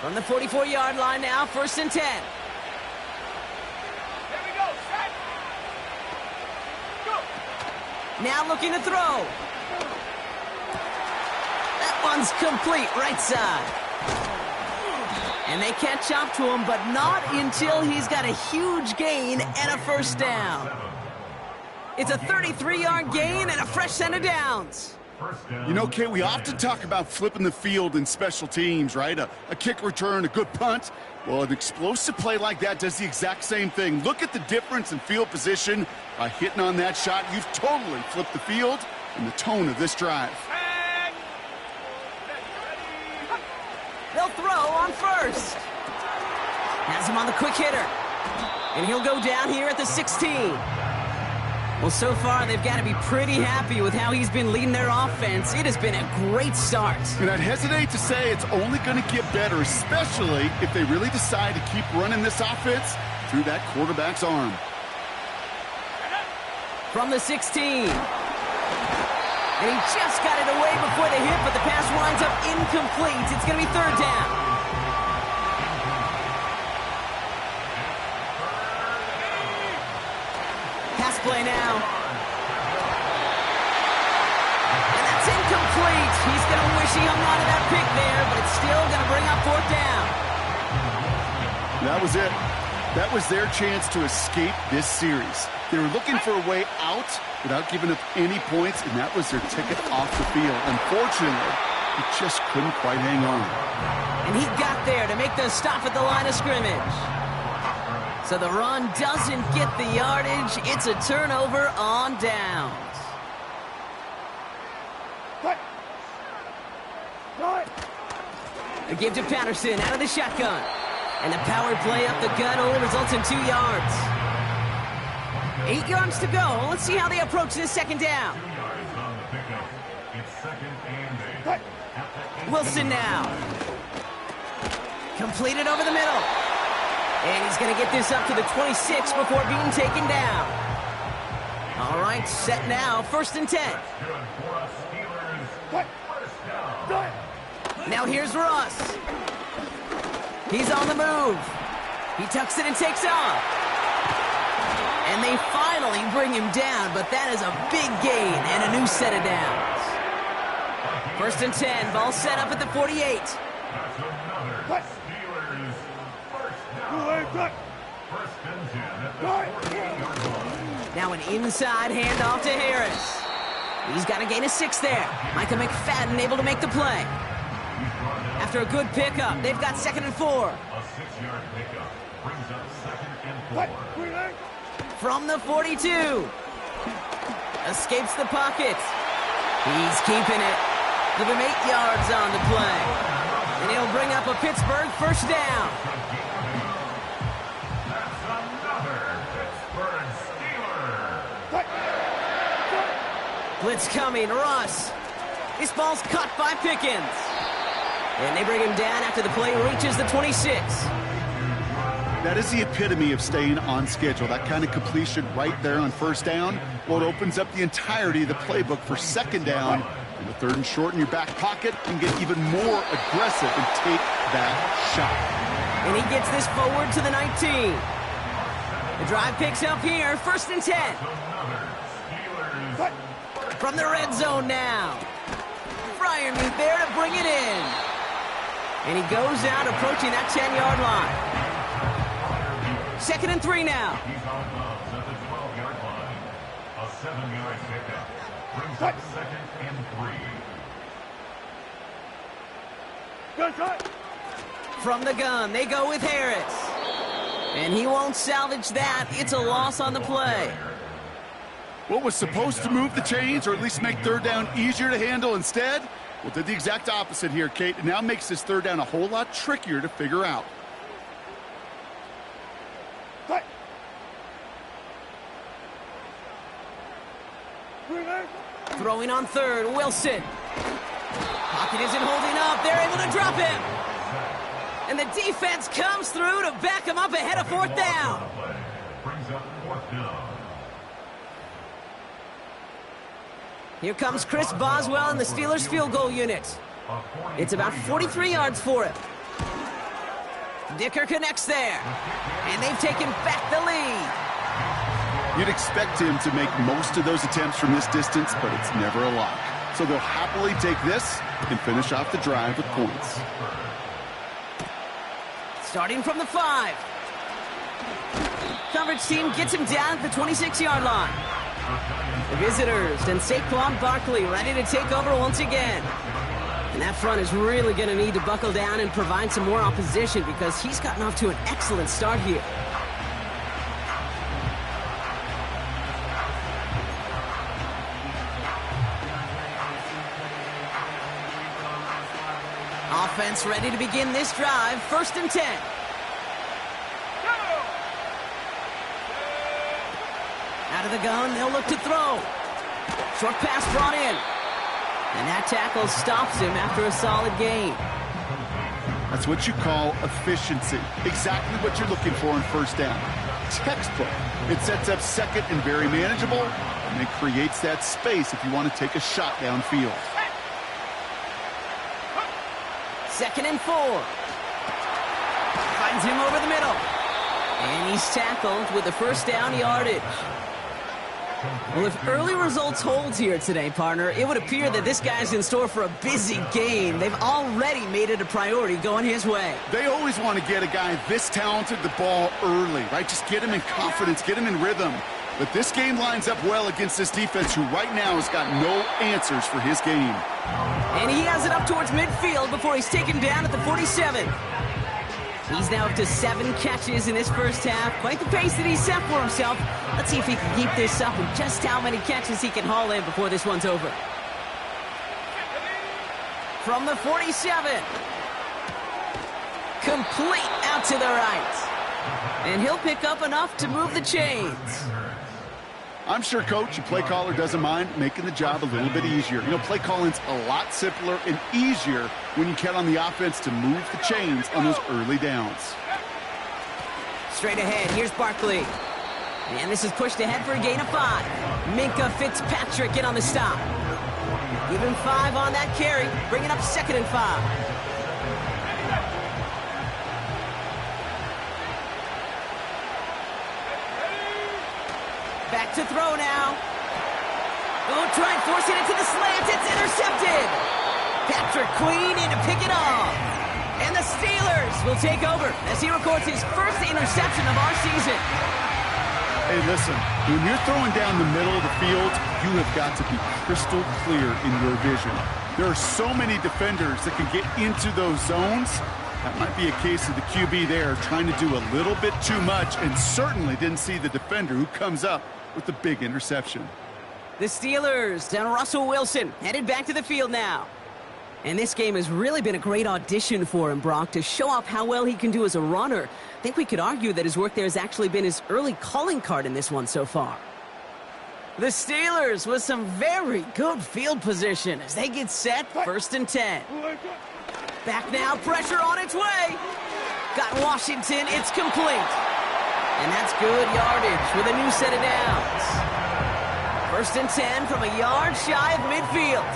From the 44-yard line now, 1st and 10. Here we go. Set. Go. Now looking to throw. That one's complete, right side. And they catch up to him, but not until he's got a huge gain and a first down. It's a 33-yard gain and a fresh set of downs. You know, Kate, we often talk about flipping the field in special teams, right? A kick return, a good punt. Well, an explosive play like that does the exact same thing. Look at the difference in field position. By hitting on that shot, you've totally flipped the field and the tone of this drive. They'll throw on first. Has him on the quick hitter. And he'll go down here at the 16. Well, so far, they've got to be pretty happy with how he's been leading their offense. It has been a great start. And I'd hesitate to say it's only going to get better, especially if they really decide to keep running this offense through that quarterback's arm. From the 16. And he just got it away before the hit, but the pass winds up incomplete. It's going to be 3rd down. Pass play now. And that's incomplete. He's going to wish he hung on to that pick there, but it's still going to bring up 4th down. That was it. That was their chance to escape this series. They were looking for a way out without giving up any points, and that was their ticket off the field. Unfortunately, he just couldn't quite hang on. And he got there to make the stop at the line of scrimmage. So the run doesn't get the yardage. It's a turnover on downs. A give to Patterson out of the shotgun. And the power play up the gut only results in 2 yards. 8 yards to go. Let's see how they approach this 2nd down. Wilson now. Completed over the middle. And he's going to get this up to the 26 before being taken down. All right, set now. 1st and 10. Now here's Russ. He's on the move. He tucks it and takes off. And they finally bring him down, but that is a big gain and a new set of downs. 1st and 10, ball set up at the 48. Now an inside handoff to Harris. He's got a gain of 6 there. Micah McFadden able to make the play. After a good pickup, they've got 2nd and 4. A 6-yard pickup brings up 2nd and 4. From the 42. Escapes the pocket. He's keeping it. Give him 8 yards on the play. And he'll bring up a Pittsburgh 1st down. That's another Pittsburgh Steeler. Blitz coming, Russ. This ball's caught by Pickens. And they bring him down after the play reaches the 26. That is the epitome of staying on schedule. That kind of completion right there on 1st down. Well, it opens up the entirety of the playbook for 2nd down. And the 3rd and short in your back pocket and get even more aggressive and take that shot. And he gets this forward to the 19. The drive picks up here, 1st and 10. From the red zone now. Fryermuth there to bring it in. And he goes out approaching that 10-yard line. 2nd and 3 now. He's on bounds at the 12-yard line. A 7-yard pickup brings up 2nd and 3. From the gun, they go with Harris. And he won't salvage that. It's a loss on the play. What was supposed to move the chains or at least make 3rd down easier to handle instead? Well, did the exact opposite here, Kate. It now makes this 3rd down a whole lot trickier to figure out. Throwing on third, Wilson. Pocket isn't holding up. They're able to drop him. And the defense comes through to back him up ahead of fourth down. Brings up fourth down. Here comes Chris Boswell in the Steelers field goal unit. It's about 43 yards for him. Dicker connects there. And they've taken back the lead. You'd expect him to make most of those attempts from this distance, but it's never a lock. So they'll happily take this and finish off the drive with points. Starting from the 5. Coverage team gets him down at the 26-yard line. The visitors and Saquon Barkley ready to take over once again. And that front is really going to need to buckle down and provide some more opposition because he's gotten off to an excellent start here. Offense ready to begin this drive. 1st and 10. Out of the gun, they'll look to throw. Short pass brought in. And that tackle stops him after a solid gain. That's what you call efficiency. Exactly what you're looking for in 1st down. Textbook. It sets up 2nd and very manageable, and it creates that space if you want to take a shot downfield. 2nd and 4. Finds him over the middle. And he's tackled with the 1st down yardage. Well, if early results hold here today, partner, it would appear that this guy's in store for a busy game. They've already made it a priority going his way. They always want to get a guy this talented the ball early, right? Just get him in confidence, get him in rhythm. But this game lines up well against this defense who right now has got no answers for his game. And he has it up towards midfield before he's taken down at the 47. He's now up to 7 catches in his 1st half. Quite the pace that he's set for himself. Let's see if he can keep this up and just how many catches he can haul in before this one's over. From the 47. Complete out to the right. And he'll pick up enough to move the chains. I'm sure coach and play caller doesn't mind making the job a little bit easier. You know, play calling's a lot simpler and easier when you count on the offense to move the chains on those early downs. Straight ahead, here's Barkley. And this is pushed ahead for a gain of 5. Minka Fitzpatrick in on the stop. Give him 5 on that carry, bringing up 2nd and 5. Back to throw now. Oh, try and force it into the slants. It's intercepted. Patrick Queen in to pick it off. And the Steelers will take over as he records his 1st interception of our season. Hey, listen, when you're throwing down the middle of the field, you have got to be crystal clear in your vision. There are so many defenders that can get into those zones. That might be a case of the QB there trying to do a little bit too much and certainly didn't see the defender who comes up with the big interception. The Steelers and Russell Wilson headed back to the field now. And this game has really been a great audition for him, Brock, to show off how well he can do as a runner. I think we could argue that his work there has actually been his early calling card in this one so far. The Steelers with some very good field position as they get set 1st and 10. Back now, pressure on its way. Got Washington, it's complete. And that's good yardage with a new set of downs. 1st and 10 from a yard shy of midfield.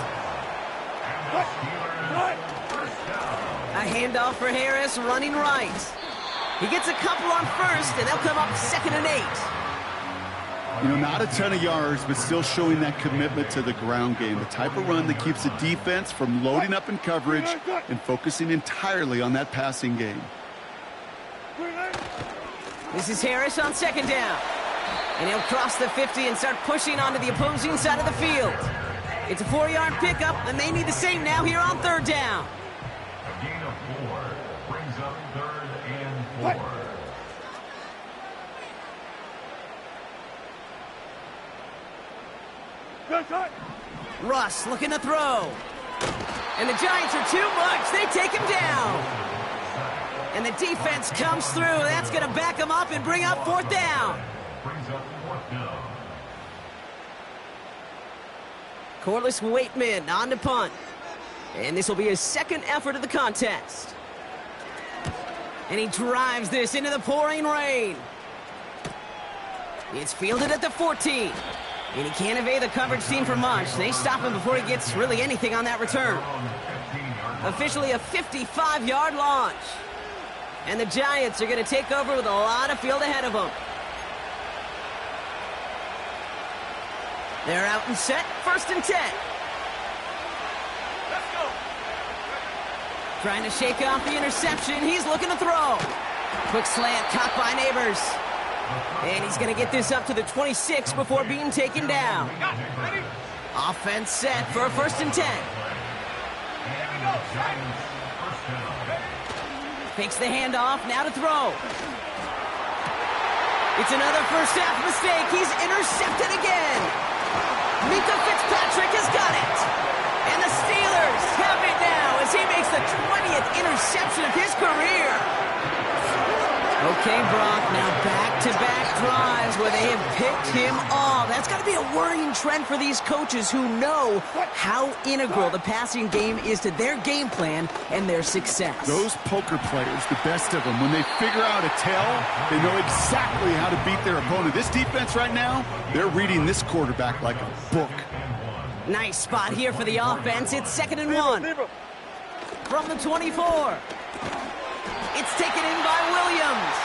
A handoff for Harris running right. He gets a couple on 1st, and they'll come up 2nd and 8. You know, not a ton of yards, but still showing that commitment to the ground game. The type of run that keeps the defense from loading up in coverage and focusing entirely on that passing game. This is Harris on 2nd down. And he'll cross the 50 and start pushing onto the opposing side of the field. It's a 4-yard pickup, and they need the same now here on 3rd down. A gain of 4 brings up 3rd and 4. Russ looking to throw. And the Giants are too much. They take him down. And the defense comes through. That's going to back him up and bring up 4th down. Brings up 4th down. Corliss Waitman on to punt. And this will be his second effort of the contest. And he drives this into the pouring rain. It's fielded at the 14. And he can't evade the coverage team for much. They stop him before he gets really anything on that return. Officially a 55-yard launch. And the Giants are going to take over with a lot of field ahead of them. They're out and set, 1st and 10. Let's go. Trying to shake off the interception. He's looking to throw. Quick slant caught by Neighbors. And he's going to get this up to the 26 before being taken down. Offense set for a 1st and 10. Fakes the handoff, now to throw. It's another first half mistake. He's intercepted again. Mika Fitzpatrick has got it. And the Steelers have it now as he makes the 20th interception of his career. Okay, Brock, now back-to-back drives where they have picked him off. That's got to be a worrying trend for these coaches who know how integral the passing game is to their game plan and their success. Those poker players, the best of them, when they figure out a tell, they know exactly how to beat their opponent. This defense right now, they're reading this quarterback like a book. Nice spot here for the offense. It's 2nd and 1. From the 24. It's taken in by Williams.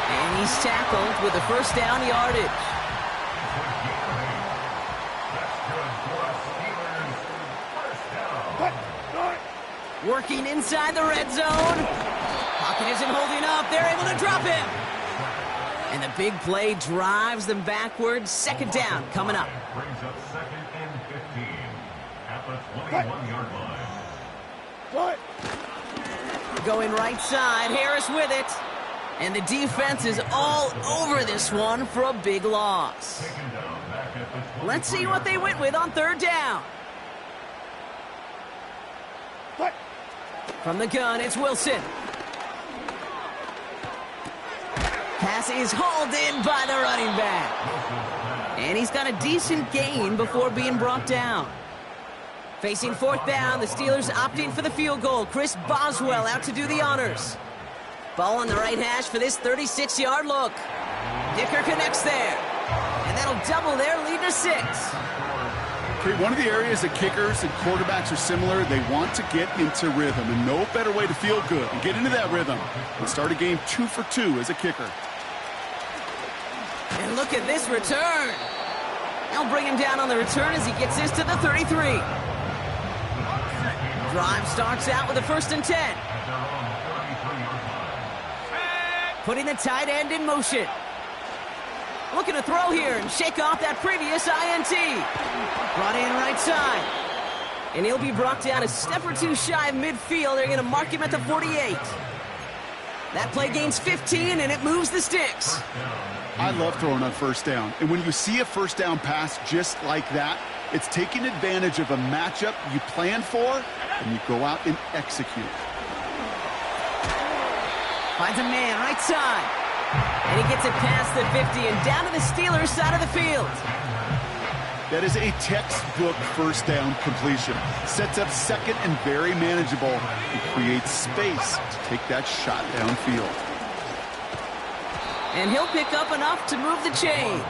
And he's tackled with a first down yardage. Working inside the red zone. Pocket isn't holding up. They're able to drop him. And the big play drives them backwards. 2nd down coming up. Brings up 2nd and 15 at the 21-yard line. Going right side, Harris with it. And the defense is all over this one for a big loss. Let's see what they went with on 3rd down. From the gun, it's Wilson. Pass is hauled in by the running back. And he's got a decent gain before being brought down. Facing 4th down, the Steelers opting for the field goal. Chris Boswell out to do the honors. Ball on the right hash for this 36-yard look. Dicker connects there. And that'll double their lead to 6. Okay, one of the areas that kickers and quarterbacks are similar, they want to get into rhythm. And no better way to feel good and get into that rhythm than start a game 2 for 2 as a kicker. And look at this return. They'll bring him down on the return as he gets this to the 33. Drive starts out with a 1st and 10. Putting the tight end in motion. Looking to throw here and shake off that previous INT. Brought in right side. And he'll be brought down a step or two shy of midfield. They're going to mark him at the 48. That play gains 15, and it moves the sticks. I love throwing on 1st down. And when you see a 1st down pass just like that, it's taking advantage of a matchup you plan for, and you go out and execute. Finds a man right side. And he gets it past the 50 and down to the Steelers side of the field. That is a textbook 1st down completion. Sets up 2nd and very manageable and creates space to take that shot downfield. And he'll pick up enough to move the chains.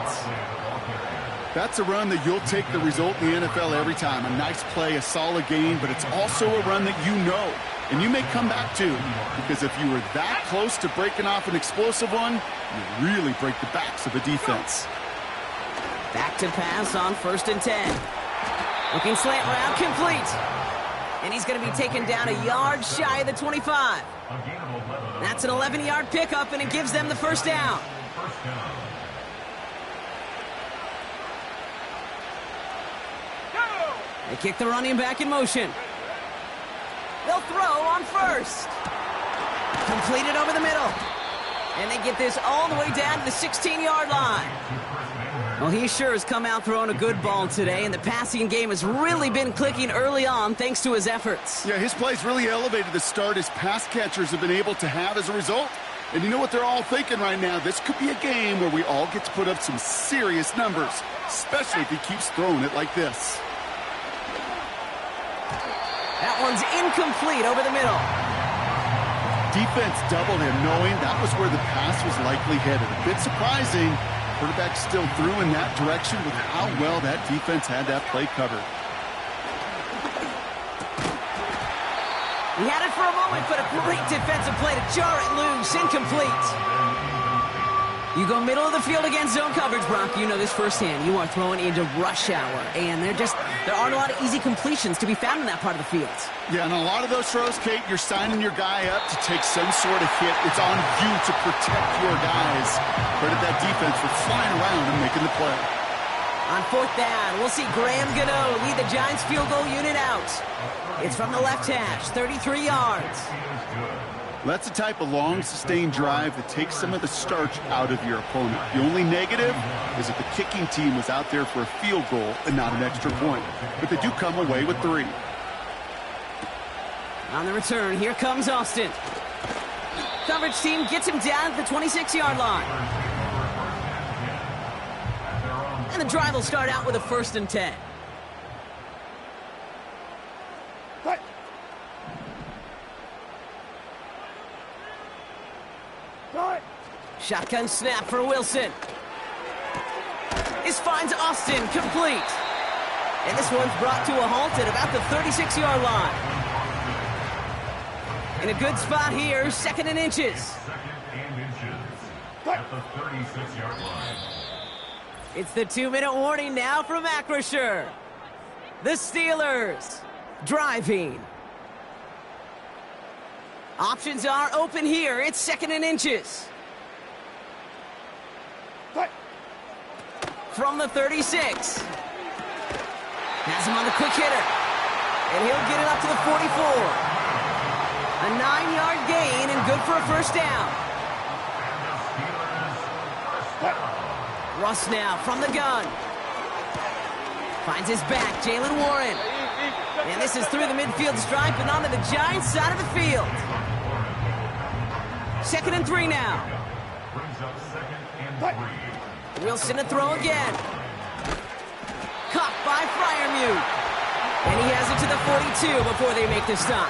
That's a run that you'll take the result in the NFL every time. A nice play, a solid game, but it's also a run that you know and you may come back to, because if you were that close to breaking off an explosive one, you really break the backs of the defense. Back to pass on 1st and 10. Looking slant route complete. And he's going to be taken down a yard shy of the 25. That's an 11-yard pickup, and it gives them the 1st down. They kick the running back in motion. They'll throw on 1st. Completed over the middle. And they get this all the way down to the 16-yard line. Well, he sure has come out throwing a good ball today, and the passing game has really been clicking early on thanks to his efforts. Yeah, his plays really elevated the start his pass catchers have been able to have as a result. And you know what they're all thinking right now? This could be a game where we all get to put up some serious numbers, especially if he keeps throwing it like this. That one's incomplete over the middle. Defense doubled him, knowing that was where the pass was likely headed. A bit surprising. Quarterback still threw in that direction with how well that defense had that play covered. He had it for a moment, but a great defensive play to jar it loose. Incomplete. You go middle of the field against zone coverage, Brock. You know this firsthand. You are throwing into rush hour, and there aren't a lot of easy completions to be found in that part of the field. Yeah, and a lot of those throws, Kate, you're signing your guy up to take some sort of hit. It's on you to protect your guys. Credit that defense for flying around and making the play. On fourth down, we'll see Graham Gano lead the Giants field goal unit out. It's from the left hash, 33 yards. That's the type of long, sustained drive that takes some of the starch out of your opponent. The only negative is that the kicking team was out there for a field goal and not an extra point. But they do come away with 3. On the return, here comes Austin. Coverage team gets him down at the 26-yard line. And the drive will start out with a 1st and 10. Shotgun snap for Wilson. This finds Austin complete. And this one's brought to a halt at about the 36-yard line. In a good spot here, 2nd and inches. 2nd and inches at the 36-yard line. It's the 2-minute warning now from Acrisure. The Steelers driving. Options are open here. It's 2nd and inches. From the 36. Has him on the quick hitter. And he'll get it up to the 44. A 9-yard gain and good for a 1st down. Russ now from the gun. Finds his back, Jalen Warren. And this is through the midfield stripe and onto the Giants side of the field. 2nd and 3 now. Brings up 2nd and 3. Wilson to throw again. Caught by Freiermuth. And he has it to the 42 before they make the stop.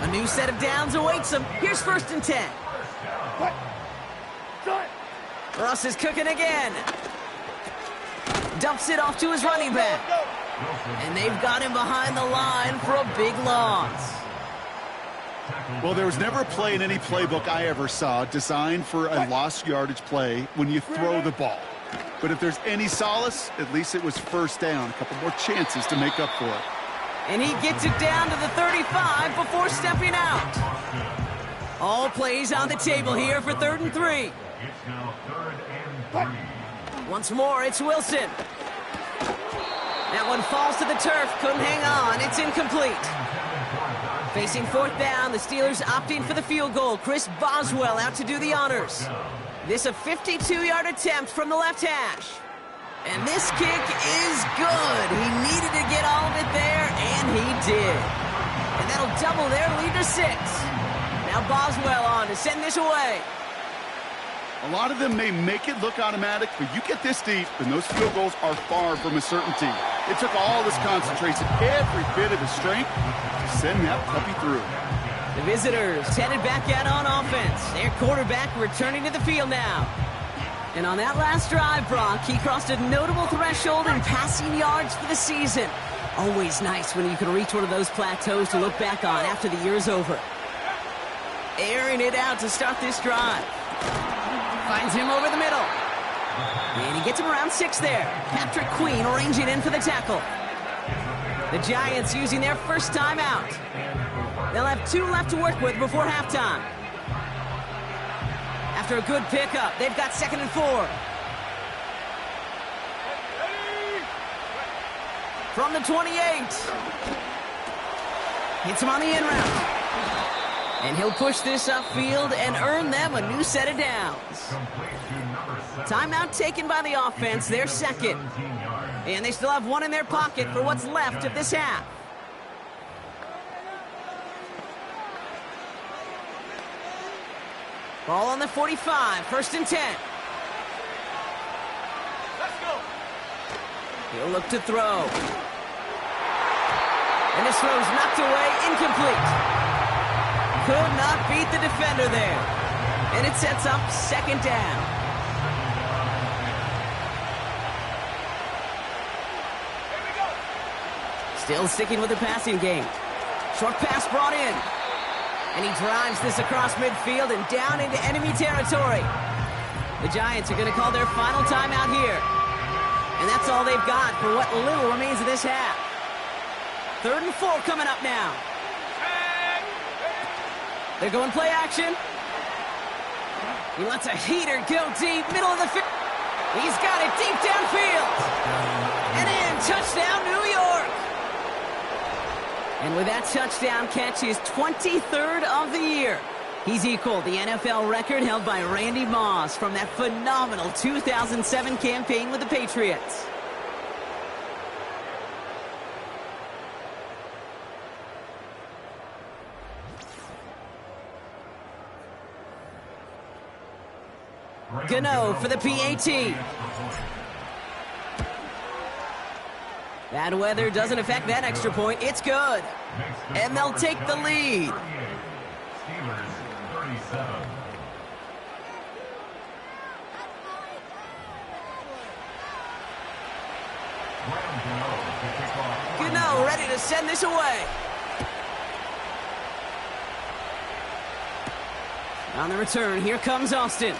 A new set of downs awaits them. Here's 1st and 10. Russ is cooking again. Dumps it off to his running back. And they've got him behind the line for a big loss. Well, there was never a play in any playbook I ever saw designed for a lost yardage play when you throw the ball. But if there's any solace, at least it was 1st down. A couple more chances to make up for it. And he gets it down to the 35 before stepping out. All plays on the table here for 3rd and 3. It's now 3rd and 3. Once more, it's Wilson. That one falls to the turf. Couldn't hang on. It's incomplete. Facing 4th down, the Steelers opting for the field goal. Chris Boswell out to do the honors. This a 52-yard attempt from the left hash. And this kick is good. He needed to get all of it there, and he did. And that'll double their lead to 6. Now Boswell on to send this away. A lot of them may make it look automatic, but you get this deep, and those field goals are far from a certainty. It took all his concentration, every bit of his strength, to send that puppy through. The visitors headed back out on offense. Their quarterback returning to the field now. And on that last drive, Brock, he crossed a notable threshold in passing yards for the season. Always nice when you can reach one of those plateaus to look back on after the year's over. Airing it out to start this drive. Finds him over the middle. And he gets him around 6 there. Patrick Queen ranging in for the tackle. The Giants using their 1st time out. They'll have 2 left to work with before halftime. After a good pickup, they've got 2nd and 4. From the 28. Hits him on the in route. And he'll push this upfield and earn them a new set of downs. Timeout taken by the offense, their 2nd. And they still have 1 in their pocket for what's left of this half. Ball on the 45, 1st and 10. Let's go. He'll look to throw. And this throw's knocked away, incomplete. Could not beat the defender there. And it sets up second down. Still sticking with the passing game. Short pass brought in. And he drives this across midfield and down into enemy territory. The Giants are going to call their final timeout here. And that's all they've got for what little remains of this half. 3rd and 4 coming up now. They're going play action. He lets a heater go deep, middle of the field. He's got it deep downfield. And in, touchdown, New York. And with that touchdown catch, his 23rd of the year. He's equaled the NFL record held by Randy Moss from that phenomenal 2007 campaign with the Patriots. Gano for the PAT. Bad weather doesn't affect that extra point. It's good. And they'll take the lead. Steelers 37. Gano ready to send this away. On the return, here comes Austin.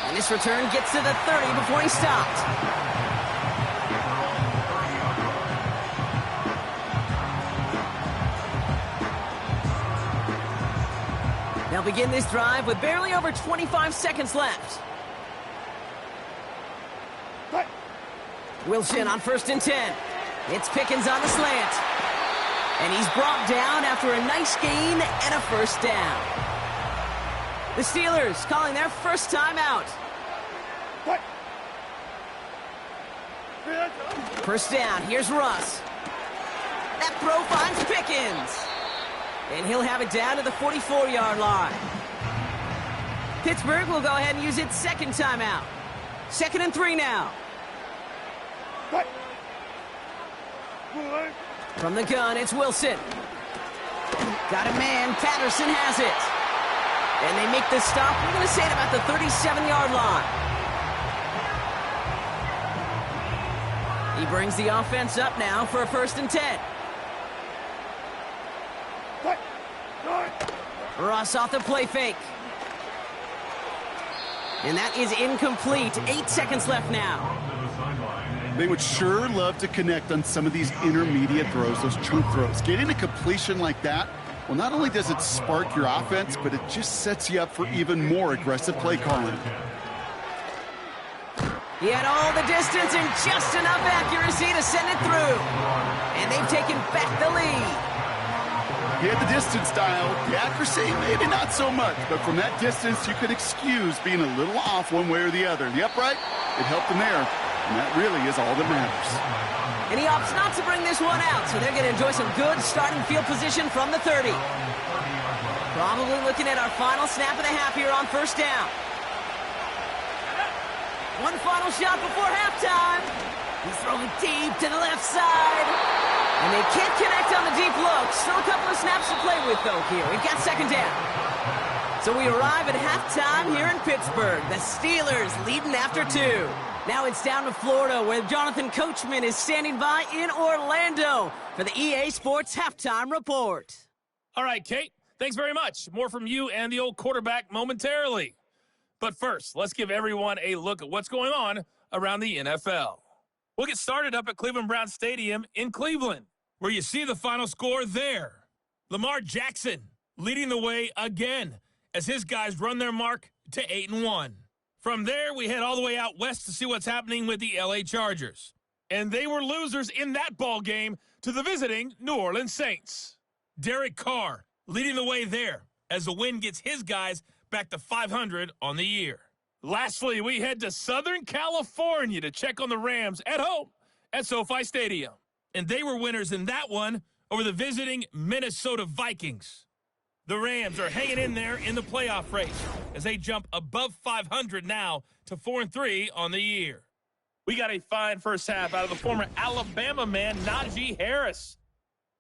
And this return gets to the 30 before he stopped. They'll begin this drive with barely over 25 seconds left. Wilson on 1st and 10. It's Pickens on the slant. And he's brought down after a nice gain and a first down. The Steelers calling their first timeout. First down, here's Russ. That throw finds Pickens. And he'll have it down to the 44-yard line. Pittsburgh will go ahead and use its second timeout. 2nd and 3 now. From the gun, it's Wilson. Got a man, Patterson has it. And they make the stop, we're going to say it about the 37-yard line. He brings the offense up now for a 1st and 10. Russ off the play fake. And that is incomplete. 8 seconds left now. They would sure love to connect on some of these intermediate throws, those chunk throws. Getting a completion like that, well, not only does it spark your offense, but it just sets you up for even more aggressive play calling. He had all the distance and just enough accuracy to send it through. And they've taken back the lead. He had the distance dialed, the accuracy, maybe not so much, but from that distance, you could excuse being a little off one way or the other. The upright, it helped him there, and that really is all that matters. And he opts not to bring this one out, so they're going to enjoy some good starting field position from the 30. Probably looking at our final snap of the half here on 1st down. One final shot before halftime. He's throwing deep to the left side. And they can't connect on the deep look. Still a couple of snaps to play with, though, here. We've got 2nd down. So we arrive at halftime here in Pittsburgh. The Steelers leading after 2. Now it's down to Florida, where Jonathan Coachman is standing by in Orlando for the EA Sports Halftime Report. All right, Kate, thanks very much. More from you and the old quarterback momentarily. But first, let's give everyone a look at what's going on around the NFL. We'll get started up at Cleveland Browns Stadium in Cleveland, where you see the final score there. Lamar Jackson leading the way again as his guys run their mark to 8-1. From there, we head all the way out west to see what's happening with the LA Chargers. And they were losers in that ball game to the visiting New Orleans Saints. Derek Carr leading the way there as the win gets his guys back to 500 on the year. Lastly, we head to Southern California to check on the Rams at home at SoFi Stadium. And they were winners in that one over the visiting Minnesota Vikings. The Rams are hanging in there in the playoff race as they jump above 500 now to 4-3 on the year. we got a fine first half out of the former Alabama man, Najee Harris.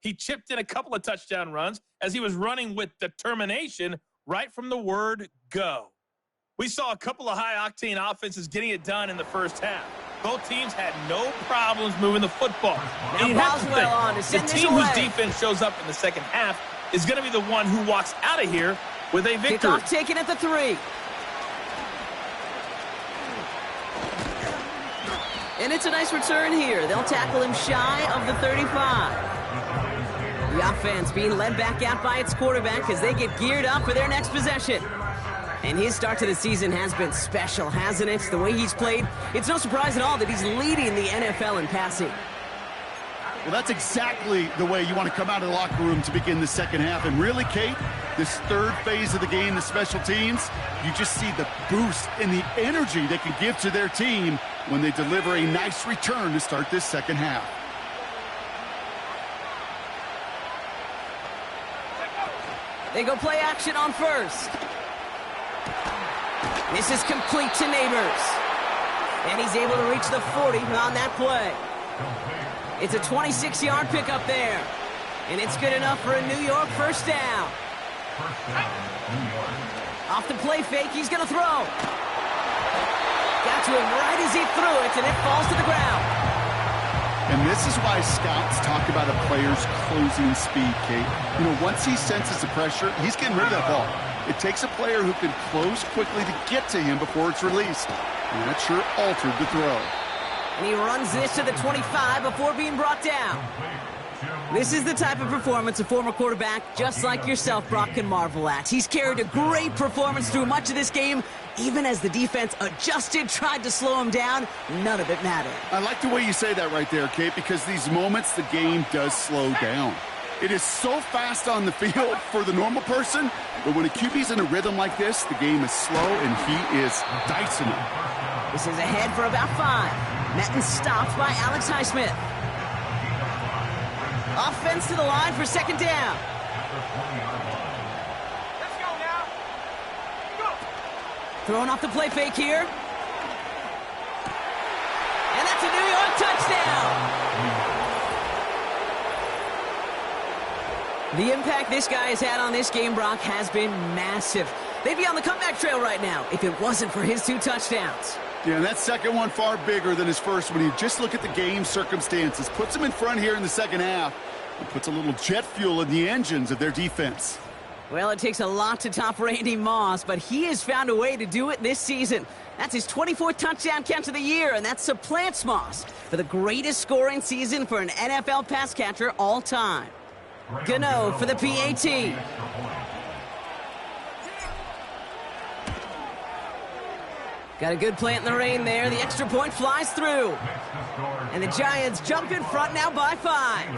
He chipped in a couple of touchdown runs as he was running with determination right from the word go. We saw a couple of high-octane offenses getting it done in the first half. Both teams had no problems moving the football. Now Boswell on to send the this team away. whose defense shows up in the second half is going to be the one who walks out of here with a victory. Kickoff taken at the 3. And it's a nice return here. They'll tackle him shy of the 35. The offense being led back out by its quarterback as they get geared up for their next possession. And his start to the season has been special, hasn't it? The way he's played, it's no surprise at all that he's leading the NFL in passing. Well, that's exactly the way you want to come out of the locker room to begin the second half. And really, Kate, this third phase of the game, the special teams, you just see the boost and the energy they can give to their team when they deliver a nice return to start this second half. They go play action on first. This is complete to Neighbors. And he's able to reach the 40 on that play. It's a 26-yard pickup there. And it's good enough for a New York first down. Off the play fake, he's going to throw. Got to him right as he threw it, and it falls to the ground. And this is why scouts talk about a player's closing speed, Kate. You know, once he senses the pressure, he's getting rid of that ball. It takes a player who can close quickly to get to him before it's released. And that sure altered the throw. And he runs this to the 25 before being brought down. This is the type of performance a former quarterback, just like yourself, Brock, can marvel at. He's carried a great performance through much of this game. Even as the defense adjusted, tried to slow him down, none of it mattered. I like the way you say that right there, Kate, because these moments the game does slow down. It is so fast on the field for the normal person, but when a QB's in a rhythm like this, the game is slow and he is dicing it. This is ahead for about 5. Met and stopped by Alex Highsmith. Offense to the line for second down. Let's go now. Go. Throwing off the play fake here. And that's a New York touchdown. The impact this guy has had on this game, Brock, has been massive. They'd be on the comeback trail right now if it wasn't for his 2 touchdowns. Yeah, and that second one far bigger than his first when you just look at the game circumstances. Puts them in front here in the second half. And puts a little jet fuel in the engines of their defense. Well, it takes a lot to top Randy Moss, but he has found a way to do it this season. That's his 24th touchdown catch of the year, and that supplants Moss for the greatest scoring season for an NFL pass catcher all time. Gano for the PAT. Got a good plant in the rain there. The extra point flies through. And the Giants jump in front now by 5.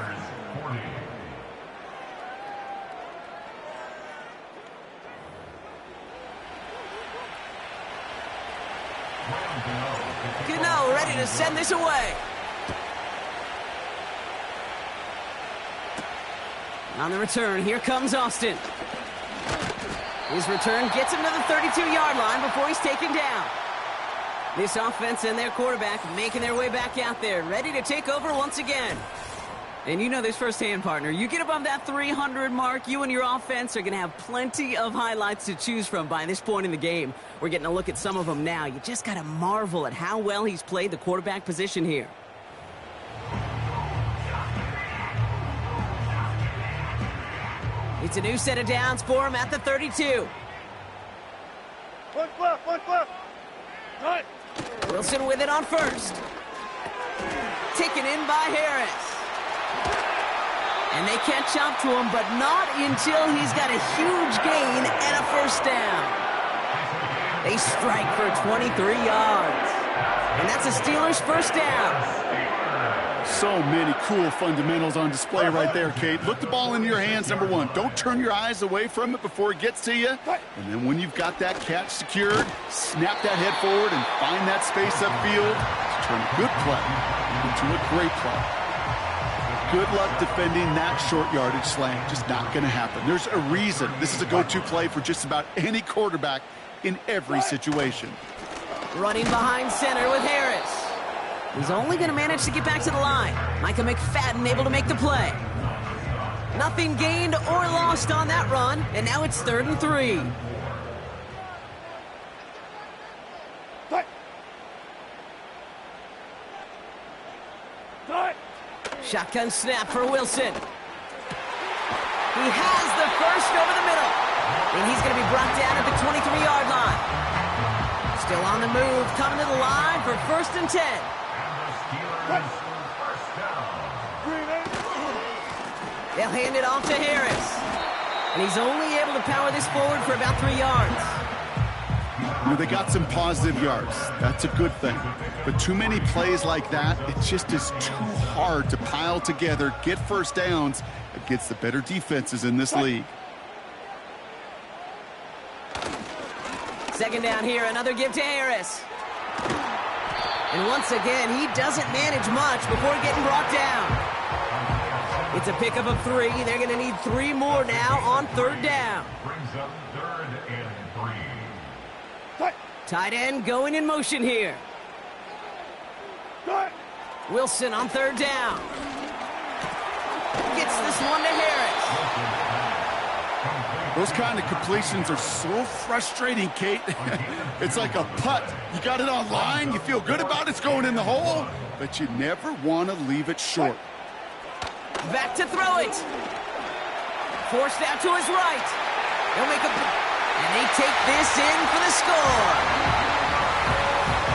Gano ready to send this away. On the return, here comes Austin. His return gets him to the 32-yard line before he's taken down. This offense and their quarterback making their way back out there, ready to take over once again. And you know this firsthand, partner. You get above that 300 mark, you and your offense are going to have plenty of highlights to choose from by this point in the game. We're getting a look at some of them now. You just got to marvel at how well he's played the quarterback position here. It's a new set of downs for him at the 32. One clip. Right. Wilson with it on first. Taken in by Harris. And they catch up to him, but not until he's got a huge gain and a first down. They strike for 23 yards. And that's a Steelers first down. So many cool fundamentals on display right there, Kate. Look the ball into your hands, number one. Don't turn your eyes away from it before it gets to you. And then when you've got that catch secured, snap that head forward and find that space upfield to turn a good play into a great play. Good luck defending that short yardage slant. Just not going to happen. There's a reason this is a go-to play for just about any quarterback in every situation. Running behind center with Harris. He's only going to manage to get back to the line. Micah McFadden able to make the play. Nothing gained or lost on that run, and now it's 3rd and 3. Cut. Cut. Shotgun snap for Wilson. He has the first over the middle. And he's going to be brought down at the 23-yard line. Still on the move, coming to the line for 1st and 10. They'll hand it off to Harris. And he's only able to power this forward for about 3 yards. You know, they got some positive yards. That's a good thing. But too many plays like that, it just is too hard to pile together, get first downs against the better defenses in this league. 2nd down here, another give to Harris. And once again, he doesn't manage much before getting brought down. It's a pickup of 3. They're going to need 3 more now on 3rd down. Brings up 3rd and 3. Cut. Tight end going in motion here. Cut. Wilson on 3rd down. Gets this one to Harris. Those kind of completions are so frustrating, Kate. It's like a putt. You got it on line, you feel good about it's going in the hole, but you never want to leave it short. Back to throw it. Forced out to his right. They'll make and they take this in for the score.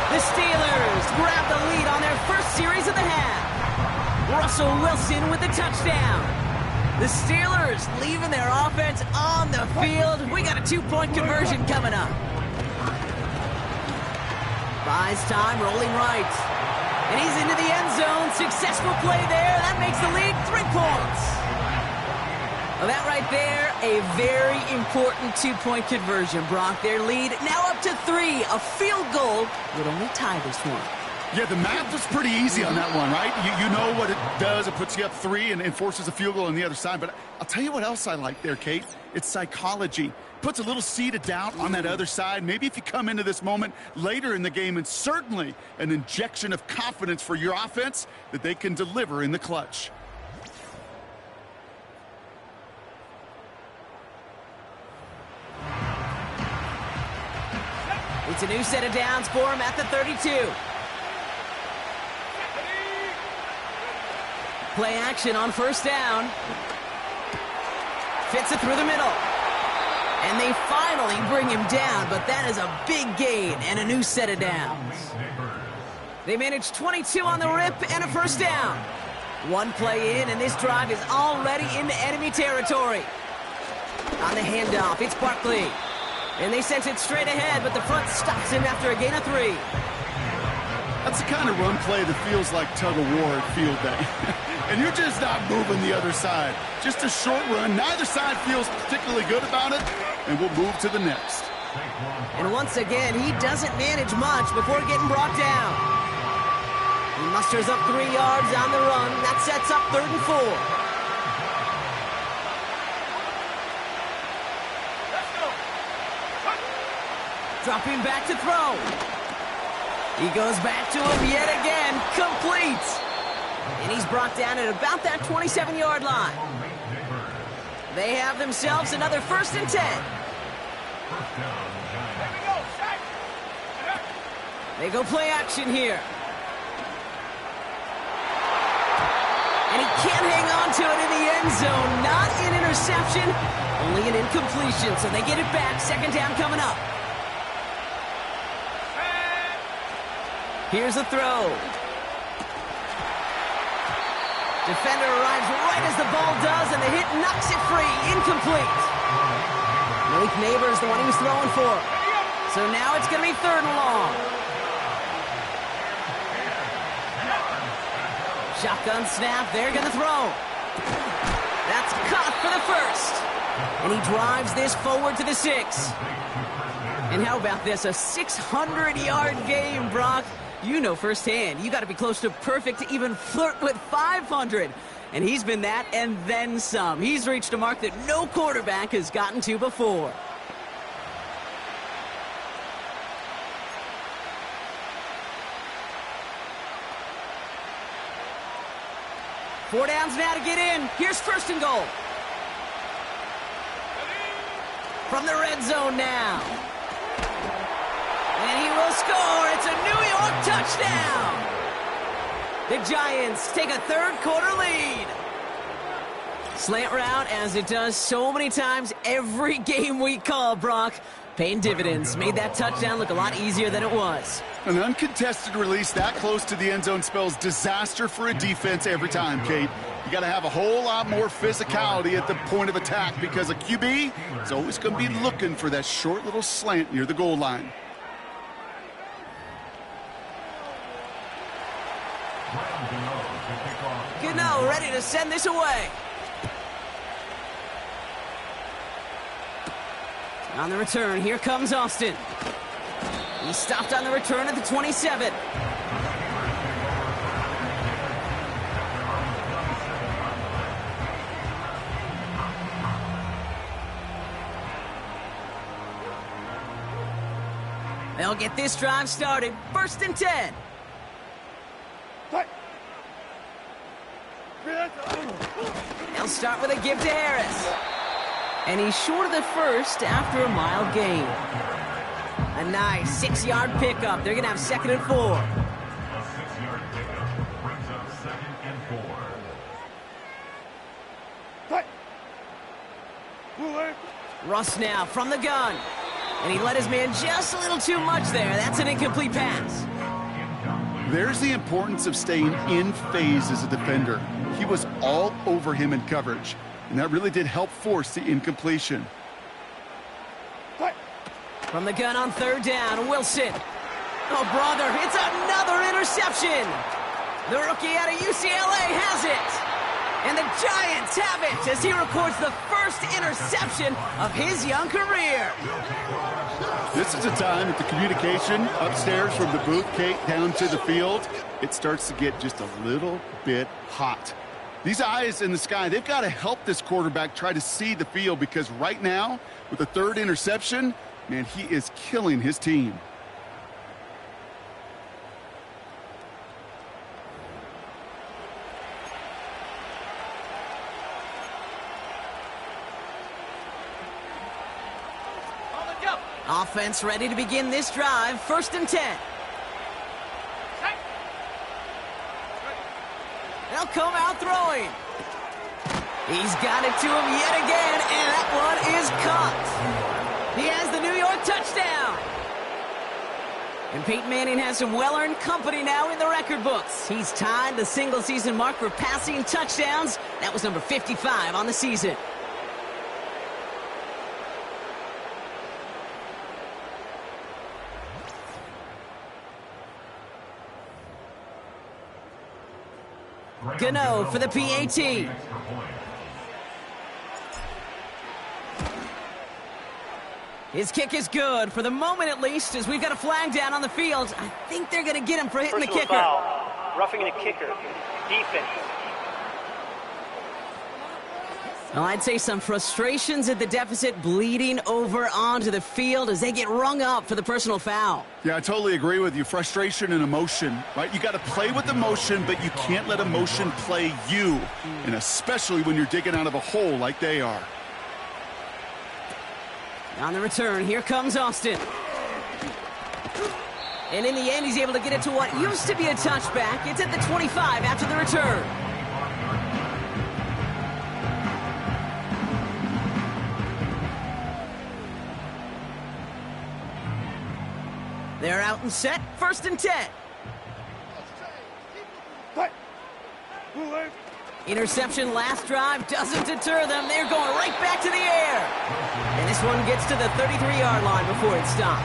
The Steelers grab the lead on their first series of the half. Russell Wilson with the touchdown. The Steelers leaving their offense on the field. We got a 2-point conversion coming up. Buys time, rolling right. And he's into the end zone. Successful play there. That makes the lead 3 points. Well, that right there, a very important 2-point conversion, Brock. Their lead now up to 3. A field goal would only tie this one. Yeah, the math was pretty easy on that one, right? You know what it does. It puts you up 3 and forces a field goal on the other side. But I'll tell you what else I like there, Kate. It's psychology. Puts a little seed of doubt on that other side. Maybe if you come into this moment later in the game, and certainly an injection of confidence for your offense that they can deliver in the clutch. It's a new set of downs for him at the 32. Play action on 1st down. Fits it through the middle. And they finally bring him down, but that is a big gain and a new set of downs. They managed 22 on the rip and a 1st down. 1 play in, and this drive is already into enemy territory. On the handoff, it's Barkley. And they sent it straight ahead, but the front stops him after a gain of 3. That's the kind of run play that feels like tug-of-war at field day. And you're just not moving the other side. Just a short run. Neither side feels particularly good about it, and we'll move to the next. And once again, he doesn't manage much before getting brought down. He musters up 3 yards on the run. That sets up 3rd and 4. Let's go. Cut. Dropping back to throw. He goes back to him yet again. Complete. And he's brought down at about that 27-yard line. They have themselves another 1st and 10. They go play action here. And he can't hang on to it in the end zone. Not an interception, only an incompletion. So they get it back. 2nd down coming up. Here's a throw. Defender arrives right as the ball does, and the hit knocks it free. Incomplete. Malik Neighbors, the one he was throwing for. So now it's going to be 3rd and long. Shotgun snap. They're going to throw. That's caught for the 1st. And he drives this forward to the 6. And how about this? A 600-yard game, Brock. You know firsthand, you got to be close to perfect to even flirt with 500. And he's been that and then some. He's reached a mark that no quarterback has gotten to before. Four downs now to get in. Here's 1st and goal. from the red zone now. And he will score. It's a New York touchdown. The Giants take a third-quarter lead. Slant route, as it does so many times every game we call, Brock. Paying dividends. Made that touchdown look a lot easier than it was. An uncontested release that close to the end zone spells disaster for a defense every time, Kate. You got to have a whole lot more physicality at the point of attack because a QB is always going to be looking for that short little slant near the goal line. Gano ready to send this away. On the return, here comes Austin. He stopped on the return at the 27. They'll get this drive started. 1st and 10. They'll start with a give to Harris. And he's short of the first after a mile gain. A nice 6-yard pickup. They're going to have 2nd and 4. A 6-yard pickup brings up 2nd and 4. Russ now from the gun. And he let his man just a little too much there. That's an incomplete pass. There's the importance of staying in phase as a defender. He was all over him in coverage, and that really did help force the incompletion. From the gun on 3rd down, Wilson. Oh, brother, it's another interception. The rookie out of UCLA has it. And the Giants have it as he records the first interception of his young career. This is a time that the communication upstairs from the booth, Kate, down to the field, it starts to get just a little bit hot. These eyes in the sky, they've got to help this quarterback try to see the field because right now, with the 3rd interception, man, he is killing his team. Offense ready to begin this drive. 1st and 10. They'll come out throwing. He's got it to him yet again, and that one is caught. He has the New York touchdown. And Peyton Manning has some well-earned company now in the record books. He's tied the single-season mark for passing touchdowns. That was number 55 on the season. Gano for the PAT. His kick is good, for the moment at least, as we've got a flag down on the field. I think they're going to get him for hitting the kicker. Foul. Roughing the kicker. Defense. Well, I'd say some frustrations at the deficit bleeding over onto the field as they get rung up for the personal foul. Yeah, I totally agree with you. Frustration and emotion, right? You got to play with emotion, but you can't let emotion play you, and especially when you're digging out of a hole like they are. On the return, here comes Austin. And in the end, he's able to get it to what used to be a touchback. It's at the 25 after the return. They're out and set. 1st and 10. Interception last drive doesn't deter them. They're going right back to the air. And this one gets to the 33-yard line before it's stopped.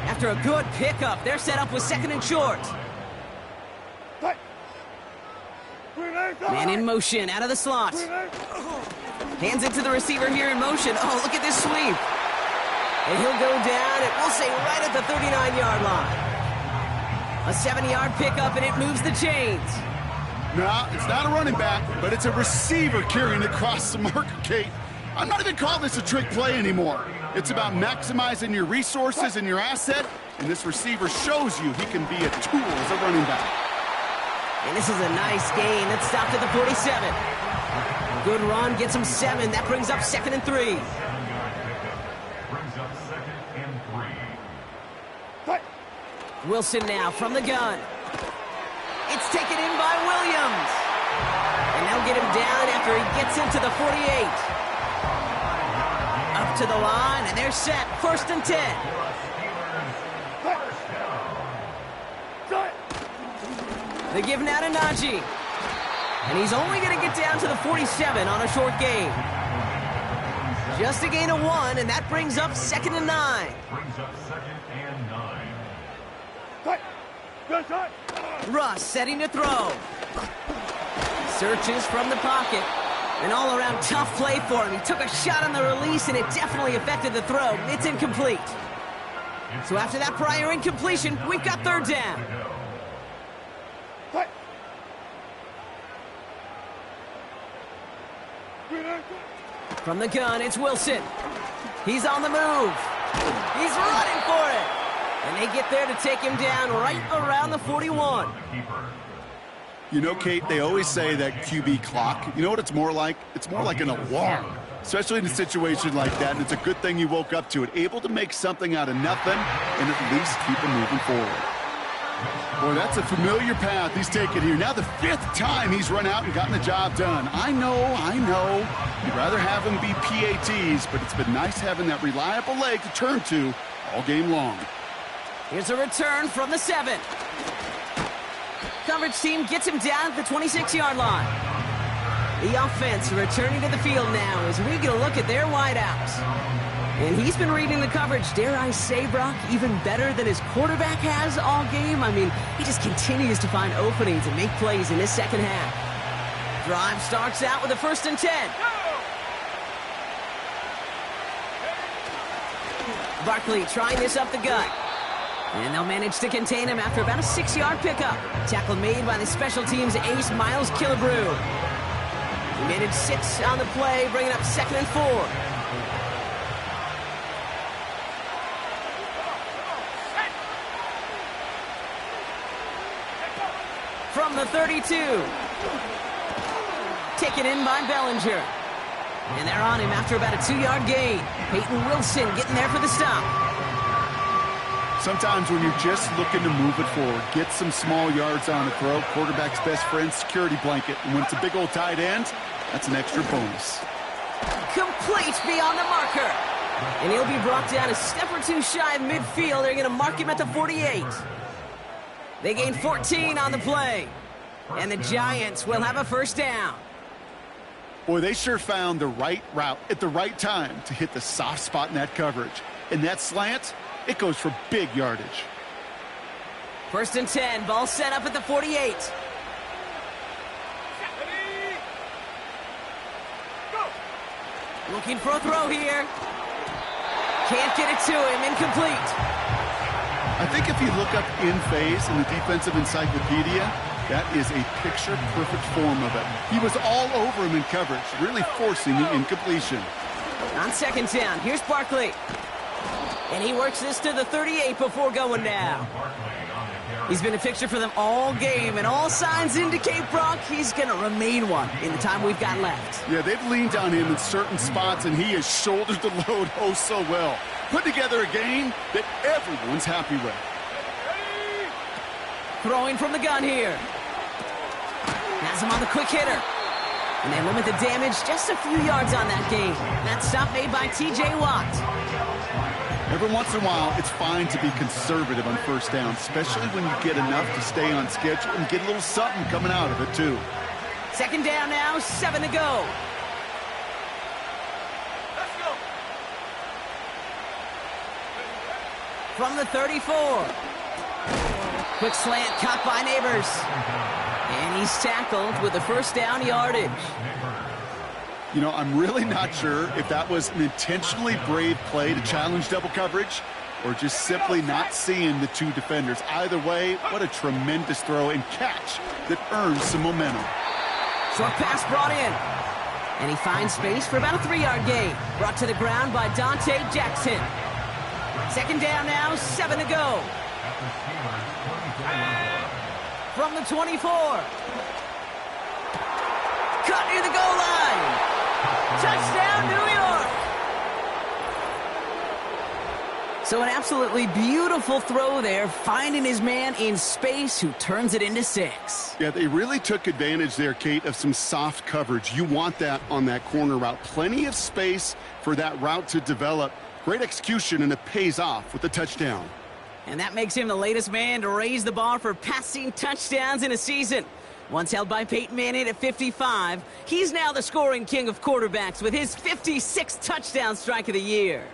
After a good pickup, they're set up with 2nd and short. Man in motion, out of the slot. Hands it to the receiver here in motion. Oh, look at this sweep. And he'll go down, and we'll say right at the 39-yard line. A 7-yard pickup, and it moves the chains. No, it's not a running back, but it's a receiver carrying it across the marker, Kate. I'm not even calling this a trick play anymore. It's about maximizing your resources and your asset, and this receiver shows you he can be a tool as a running back. And this is a nice gain that stopped at the 47. Good run, gets him 7. That brings up 2nd and 3. 7-yard pickup. Brings up 2nd and 3. Fight. Wilson now from the gun. It's taken in by Williams. And they'll get him down after he gets into the 48. Up to the line, and they're set. 1st and 10. They give now to NYG. And he's only going to get down to the 47 on a short gain. Just a gain of 1, and that brings up 2nd and 9. Brings up 2nd and 9. Fight. Good shot. Russ setting to throw. Searches from the pocket. An all-around tough play for him. He took a shot on the release, and it definitely affected the throw. It's incomplete. So after that prior incompletion, we've got 3rd down. Fight. From the gun, it's Wilson. He's on the move. He's running for it. And they get there to take him down right around the 41. You know, Kate, they always say that QB clock. You know what it's more like? It's more like an alarm, especially in a situation like that. And it's a good thing you woke up to it, able to make something out of nothing and at least keep them moving forward. Boy, that's a familiar path he's taken here. Now the 5th time he's run out and gotten the job done. I know. You'd rather have him be PATs, but it's been nice having that reliable leg to turn to all game long. Here's a return from the 7. Coverage team gets him down at the 26-yard line. The offense returning to the field now as we get a look at their wideouts. And he's been reading the coverage, dare I say, Brock, even better than his quarterback has all game. I mean, he just continues to find openings and make plays in this second half. Drive starts out with a 1st and 10. Barkley trying this up the gut. And they'll manage to contain him after about a 6-yard pickup. Tackle made by the special teams ace, Miles Killebrew. He managed 6 on the play, bringing up 2nd and 4. From the 32. Taken in by Bellinger. And they're on him after about a 2-yard gain. Peyton Wilson getting there for the stop. Sometimes when you're just looking to move it forward, get some small yards on the throw, quarterback's best friend, security blanket. And when it's a big old tight end, that's an extra bonus. Complete beyond the marker. And he'll be brought down a step or 2 shy of midfield. They're going to mark him at the 48. They gain 14 on the play. And the Giants will have a 1st down. Boy, they sure found the right route at the right time to hit the soft spot in that coverage. And that slant, it goes for big yardage. 1st and 10, ball set up at the 48. Looking for a throw here. Can't get it to him, incomplete. I think if you look up in phase in the defensive encyclopedia, that is a picture-perfect form of it. He was all over him in coverage, really forcing the incompletion. On 2nd down, here's Barkley. And he works this to the 38 before going down. He's been a fixture for them all game, and all signs indicate, Brock, he's going to remain one in the time we've got left. Yeah, they've leaned on him in certain spots, and he has shouldered the load oh so well. Put together a game that everyone's happy with. Throwing from the gun here. Has him on the quick hitter. And they limit the damage just a few yards on that game. That stop made by T.J. Watt. Every once in a while, it's fine to be conservative on 1st down, especially when you get enough to stay on schedule and get a little something coming out of it, too. 2nd down now, 7 to go. Let's go. From the 34. Quick slant caught by Neighbors. And he's tackled with a 1st down yardage. You know, I'm really not sure if that was an intentionally brave play to challenge double coverage or just simply not seeing the 2 defenders. Either way, what a tremendous throw and catch that earns some momentum. Short pass brought in. And he finds space for about a 3-yard gain. Brought to the ground by Dante Jackson. 2nd down now, 7 to go. From the 24. Caught near the goal line. Touchdown, New York. So an absolutely beautiful throw there, finding his man in space who turns it into 6. Yeah, they really took advantage there, Kate, of some soft coverage. You want that on that corner route. Plenty of space for that route to develop. Great execution, and it pays off with the touchdown. And that makes him the latest man to raise the bar for passing touchdowns in a season. Once held by Peyton Manning at 55, he's now the scoring king of quarterbacks with his 56th touchdown strike of the year.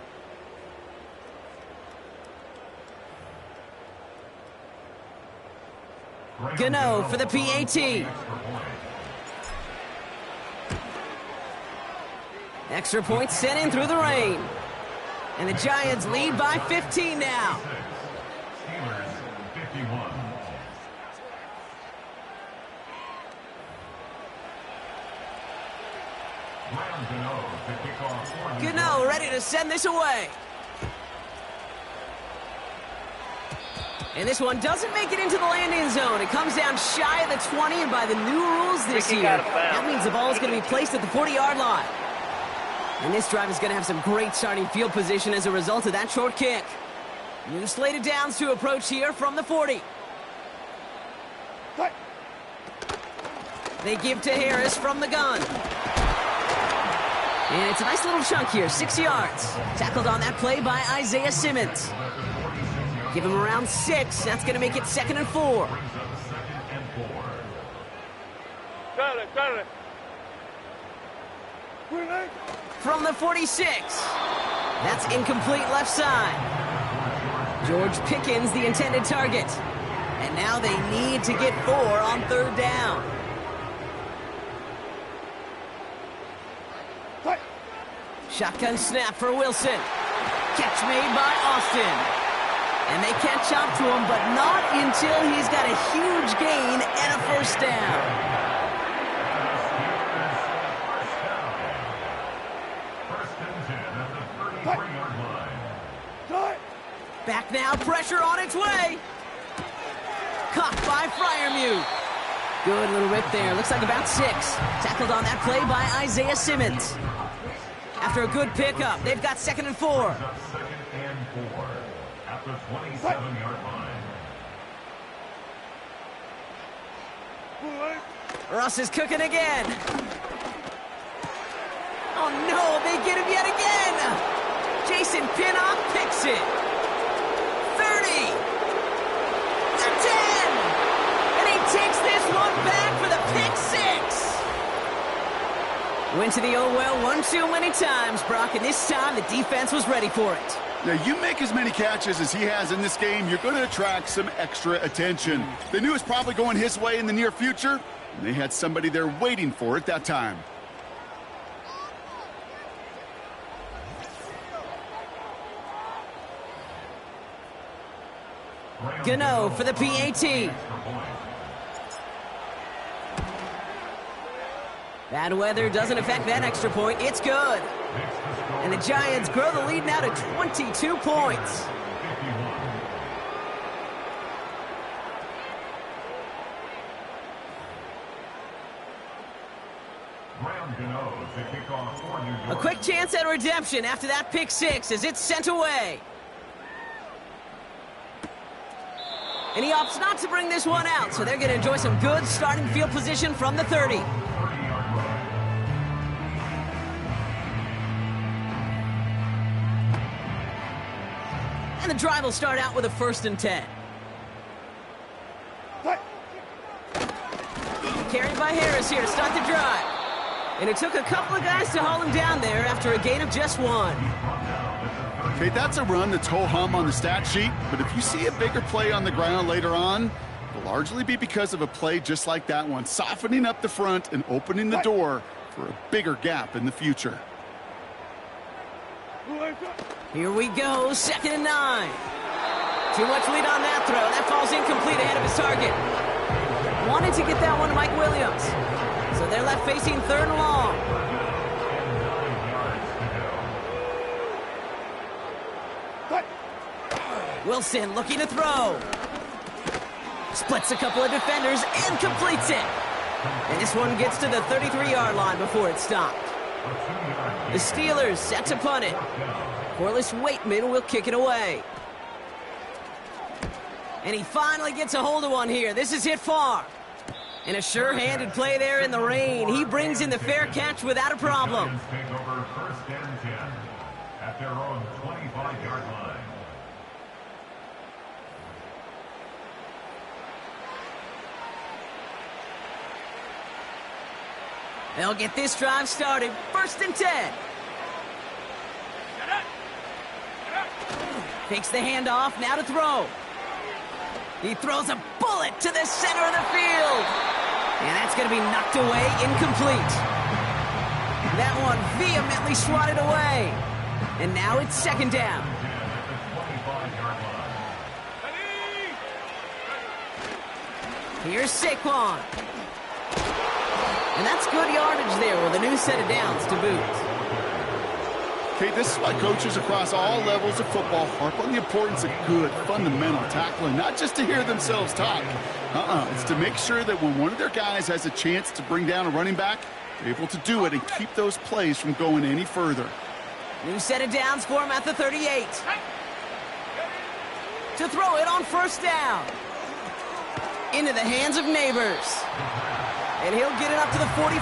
Gano for the PAT. Extra point sent in through the rain. And the Giants lead by 15 now. Steelers 51. Gano ready to send this away. And this one doesn't make it into the landing zone. It comes down shy of the 20, and by the new rules this year, that means the ball is going to be placed at the 40-yard line. And this drive is going to have some great starting field position as a result of that short kick. New slated downs to approach here from the 40. They give to Harris from the gun. And it's a nice little chunk here, 6 yards. Tackled on that play by Isaiah Simmons. Give him around 6. That's going to make it 2nd and 4. From the 46. That's incomplete left side. George Pickens, the intended target. And now they need to get 4 on 3rd down. Shotgun snap for Wilson. Catch made by Austin. And they catch up to him, but not until he's got a huge gain and a first down. First and 10 at the 33-yard line. Back now, pressure on its way. Caught by Freiermuth. Good little rip there. Looks like about 6. Tackled on that play by Isaiah Simmons. After a good pickup, they've got 2nd and 4. Second and 4 at the 27-yard line. Russ is cooking again. Oh no, they get him yet again. Jason Pinnock picks it. 30. The 10. And he takes this one back for the pick 6. Went to the oh well one too many times, Brock, and this time the defense was ready for it. Now, you make as many catches as he has in this game, you're going to attract some extra attention. They knew it was probably going his way in the near future, and they had somebody there waiting for it that time. Gano for the PAT. Bad weather doesn't affect that extra point. It's good. And the Giants grow the lead now to 22 points. A quick chance at redemption after that pick 6 as it's sent away. And he opts not to bring this one out, so they're going to enjoy some good starting field position from the 30. And the drive will start out with a 1st and 10. Carried by Harris here to start the drive. And it took a couple of guys to haul him down there after a gain of just 1. Okay, that's a run that's ho-hum on the stat sheet, but if you see a bigger play on the ground later on, it'll largely be because of a play just like that one, softening up the front and opening the door for a bigger gap in the future. Here we go, 2nd and 9. Too much lead on that throw. That falls incomplete ahead of his target. Wanted to get that one to Mike Williams. So they're left facing 3rd and long. Wilson looking to throw. Splits a couple of defenders and completes it. And this one gets to the 33-yard line before it's stopped. The Steelers set to punt it. Corliss Waitman will kick it away. And he finally gets a hold of one here. This is hit far. And a sure-handed play there in the rain. He brings in the fair catch without a problem. Take over 1st and 10 at their own 25-yard line. They'll get this drive started. 1st and 10. Takes the handoff, now to throw. He throws a bullet to the center of the field. And that's going to be knocked away, incomplete. That one vehemently swatted away. And now it's 2nd down. Here's Saquon. And that's good yardage there with a new set of downs to boot. Okay, this is why coaches across all levels of football harp on the importance of good, fundamental tackling, not just to hear themselves talk. It's to make sure that when one of their guys has a chance to bring down a running back, they're able to do it and keep those plays from going any further. New set of downs for him at the 38. To throw it on 1st down. Into the hands of Neighbors. And he'll get it up to the 44.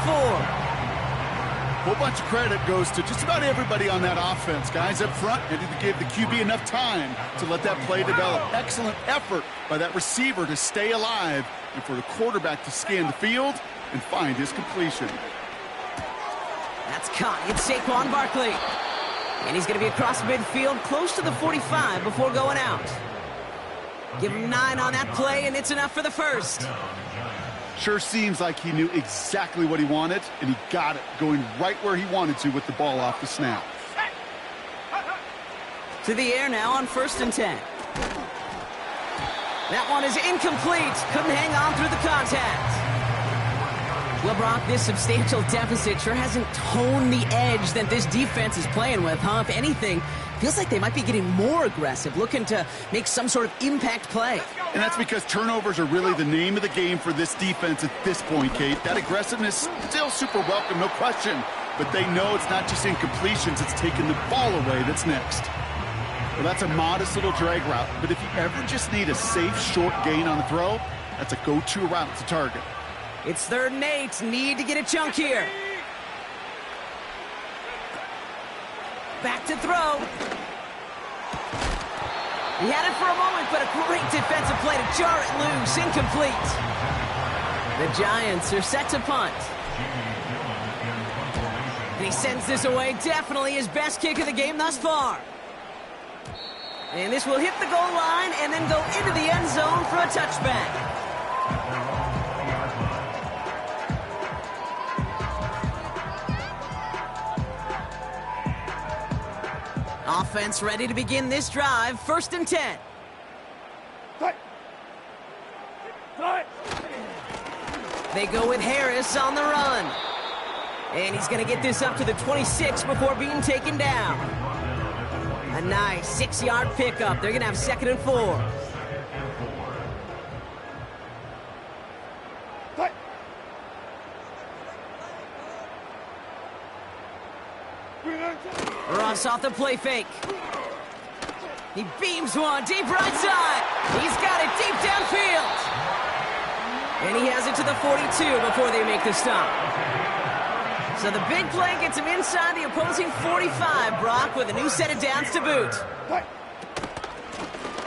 A whole bunch of credit goes to just about everybody on that offense. Guys up front needed to give the QB enough time to let that play develop. Excellent effort by that receiver to stay alive and for the quarterback to scan the field and find his completion. That's caught. It's Saquon Barkley. And he's going to be across midfield close to the 45 before going out. Give him 9 on that play, and it's enough for the 1st. Sure seems like he knew exactly what he wanted, and he got it, going right where he wanted to with the ball off the snap. To the air now on 1st and 10. That one is incomplete. Couldn't hang on through the contact. Well, Brock, this substantial deficit sure hasn't toned the edge that this defense is playing with, huh? If anything, feels like they might be getting more aggressive, looking to make some sort of impact play. And that's because turnovers are really the name of the game for this defense at this point, Kate. That aggressiveness still super welcome, no question. But they know it's not just incompletions, it's taking the ball away that's next. Well, that's a modest little drag route, but if you ever just need a safe, short gain on the throw, that's a go-to route to target. It's 3rd and 8. Need to get a chunk here. Back to throw. He had it for a moment, but a great defensive play to jar it loose. Incomplete. The Giants are set to punt. And he sends this away. Definitely his best kick of the game thus far. And this will hit the goal line and then go into the end zone for a touchback. Offense ready to begin this drive. 1st and 10. They go with Harris on the run. And he's going to get this up to the 26 before being taken down. A nice 6-yard pickup. They're going to have 2nd and 4. Russ off the play fake. He beams one deep right side. He's got it deep downfield. And he has it to the 42 before they make the stop. So the big play gets him inside the opposing 45, Brock, with a new set of downs to boot.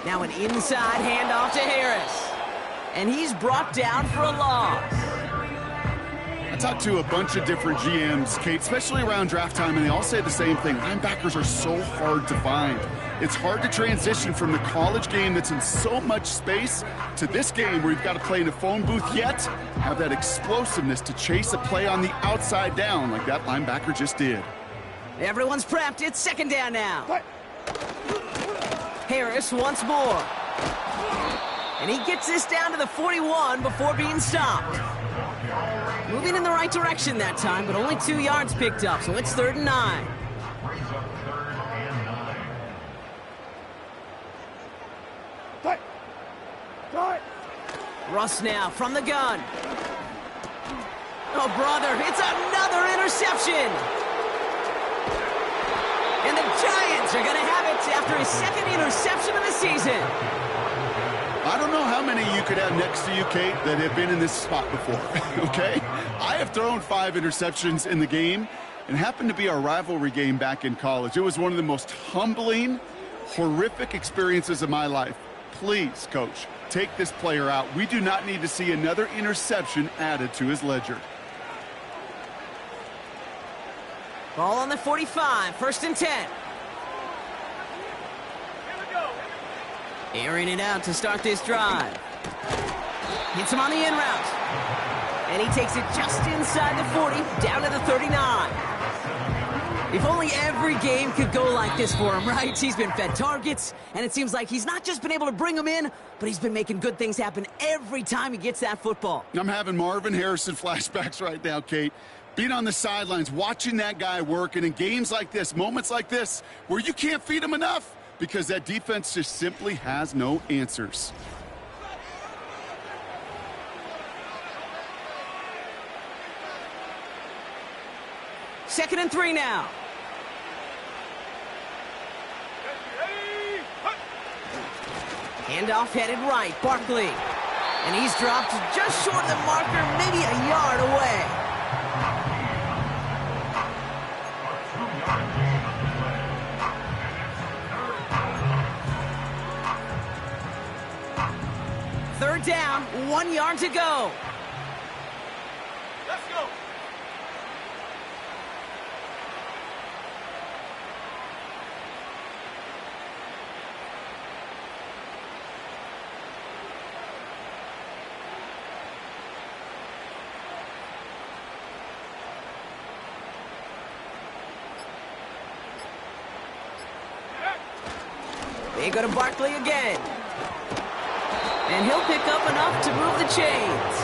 Now an inside handoff to Harris. And he's brought down for a loss. I talked to a bunch of different GMs, Kate, especially around draft time, and they all say the same thing. Linebackers are so hard to find. It's hard to transition from the college game that's in so much space to this game where you've got to play in a phone booth yet have that explosiveness to chase a play on the outside down like that linebacker just did. Everyone's prepped. It's 2nd down now. Harris once more. And he gets this down to the 41 before being stopped. Moving in the right direction that time, but only 2 yards picked up, so it's 3rd and 9. Russ now from the gun. Oh, brother, it's another interception. And the Giants are going to have it after his second interception of the season. I don't know how many you could have next to you, Kate, that have been in this spot before, okay? I have thrown 5 interceptions in the game, and happened to be our rivalry game back in college. It was one of the most humbling, horrific experiences of my life. Please, Coach, take this player out. We do not need to see another interception added to his ledger. Ball on the 45, 1st and 10. Airing it out to start this drive. Hits him on the in route. And he takes it just inside the 40, down to the 39. If only every game could go like this for him, right? He's been fed targets, and it seems like he's not just been able to bring them in, but he's been making good things happen every time he gets that football. I'm having Marvin Harrison flashbacks right now, Kate. Being on the sidelines, watching that guy work, and in games like this, moments like this, where you can't feed him enough, because that defense just simply has no answers. Second and 3 now. Handoff headed right, Barkley. And he's dropped just short of the marker, maybe a yard away. Third down, 1 yard to go. Let's go. They go to Barkley again. And he'll pick up enough to move the chains.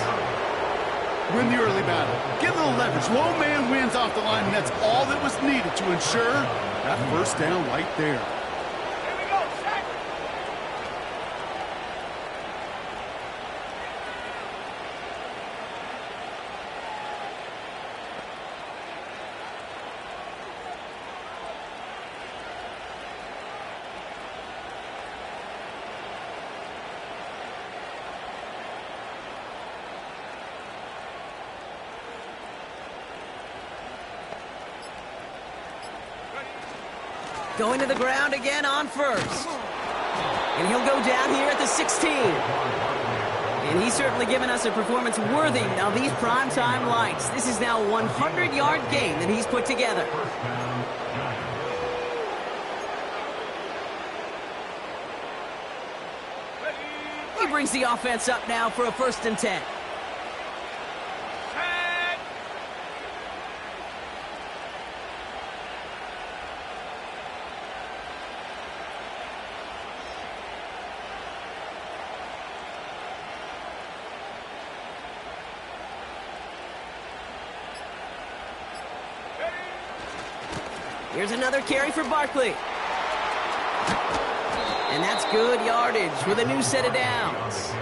Win the early battle. Get a little leverage. Low man wins off the line, and that's all that was needed to ensure that first down right there. Here we go. Sack. Going to the ground again on first. And he'll go down here at the 16. And he's certainly given us a performance worthy of these primetime lights. This is now a 100-yard game that he's put together. He brings the offense up now for a 1st and 10. Here's another carry for Barkley. And that's good yardage with a new set of downs.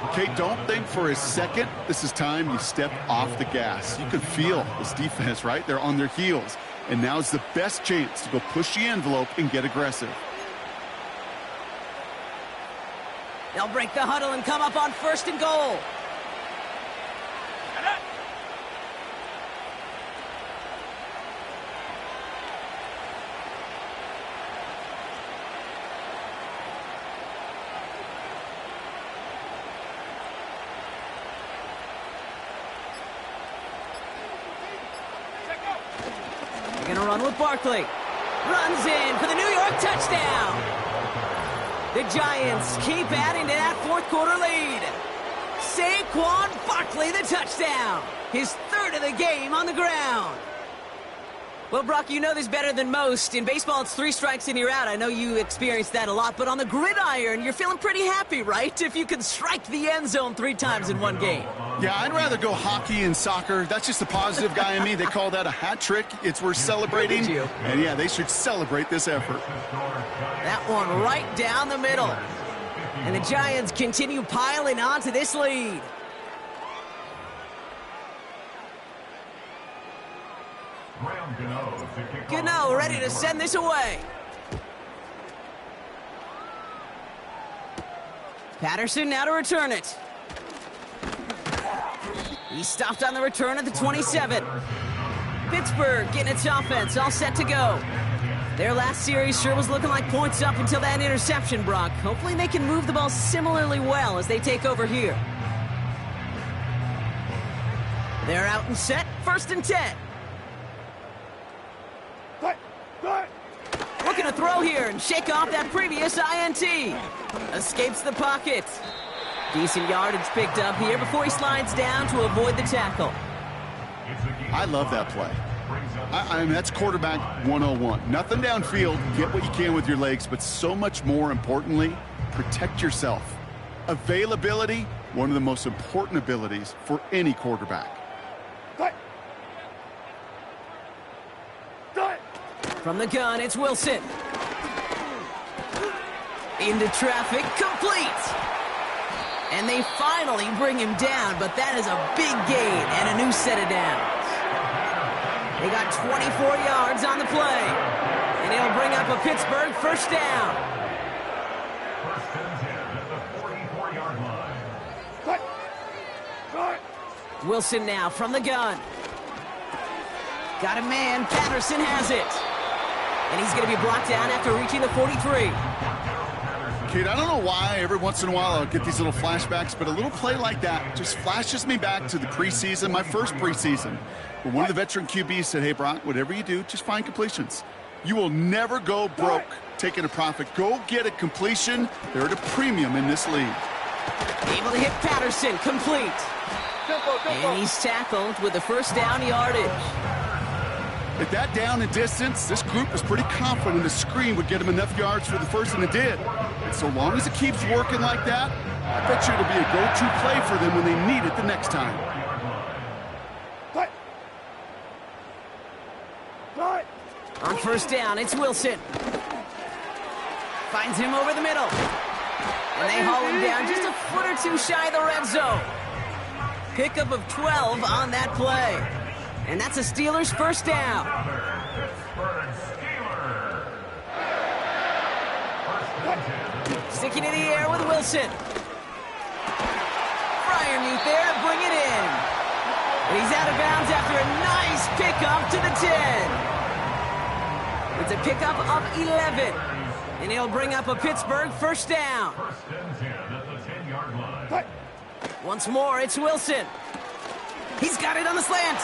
Okay, don't think for a second this is time you step off the gas. You can feel this defense, right? They're on their heels. And now's the best chance to go push the envelope and get aggressive. They'll break the huddle and come up on 1st and goal. They're going to run with Barkley. Runs in for the New York touchdown. The Giants keep adding to that 4th quarter lead. Saquon Barkley, the touchdown. His 3rd of the game on the ground. Well, Brock, you know this better than most. In baseball, it's 3 strikes and you're out. I know you experienced that a lot, but on the gridiron, you're feeling pretty happy, right? If you can strike the end zone 3 times in one game. Yeah, I'd rather go hockey and soccer. That's just the positive guy in me. They call that a hat trick. It's worth celebrating. And yeah, they should celebrate this effort. That one right down the middle. And the Giants continue piling onto this lead. Gano ready to send this away. Patterson now to return it. He stopped on the return at the 27. Pittsburgh getting its offense all set to go. Their last series sure was looking like points up until that interception, Brock. Hopefully they can move the ball similarly well as they take over here. They're out and set, 1st and 10. Looking to throw here and shake off that previous INT. Escapes the pocket. Decent yardage picked up here before he slides down to avoid the tackle. I love that play. I mean, that's quarterback 101. Nothing downfield, get what you can with your legs, but so much more importantly, protect yourself. Availability, one of the most important abilities for any quarterback. From the gun, it's Wilson. Into traffic, complete. And they finally bring him down, but that is a big gain and a new set of downs. They got 24 yards on the play. And it'll bring up a Pittsburgh 1st down. 1st and 10 at the 44-yard line. Wilson now from the gun. Got a man, Patterson has it. And he's going to be brought down after reaching the 43. Kate, I don't know why every once in a while I'll get these little flashbacks, but a little play like that just flashes me back to the preseason, my first preseason, where one of the veteran QBs said, hey, Brock, whatever you do, just find completions. You will never go broke taking a profit. Go get a completion. They're at a premium in this league. Able to hit Patterson, complete. And he's tackled with the 1st down yardage. At that down and distance, this group was pretty confident the screen would get him enough yards for the 1st, and it did. And so long as it keeps working like that, I bet you it'll be a go-to play for them when they need it the next time. On 1st down, it's Wilson. Finds him over the middle. And they haul him down just a foot or two shy of the red zone. Pickup of 12 on that play. And that's a Steelers 1st down. Sticking in the air with Wilson. Fryermuth there to bring it in. And he's out of bounds after a nice pickup to the 10. It's a pickup of 11. And he'll bring up a Pittsburgh 1st down. 1st and 10 at the 10-yard line. Once more, it's Wilson. He's got it on the slant.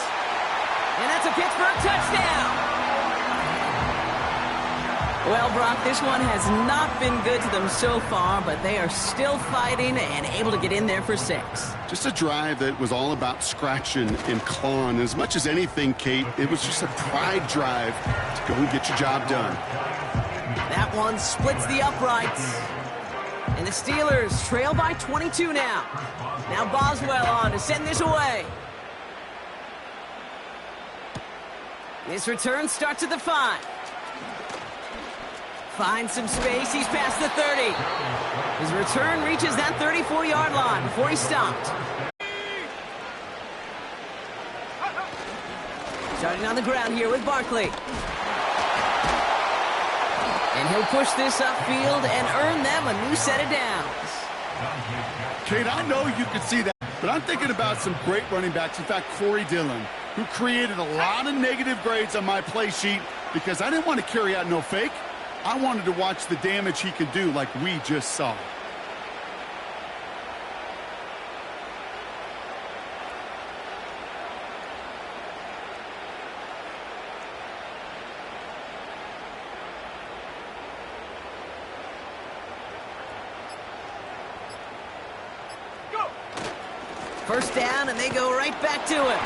And that's a Pittsburgh touchdown. Well, Brock, this one has not been good to them so far, but they are still fighting and able to get in there for 6. Just a drive that was all about scratching and clawing. As much as anything, Kate, it was just a pride drive to go and get your job done. That one splits the uprights. And the Steelers trail by 22 now. Now Boswell on to send this away. This return starts at the 5. Finds some space, he's past the 30. His return reaches that 34-yard line before he stopped. Starting on the ground here with Barkley. And he'll push this upfield and earn them a new set of downs. Kate, I know you can see that, but I'm thinking about some great running backs. In fact, Corey Dillon, who created a lot of negative grades on my play sheet because I didn't want to carry out no fake. I wanted to watch the damage he could do like we just saw. First down, and they go right back to him.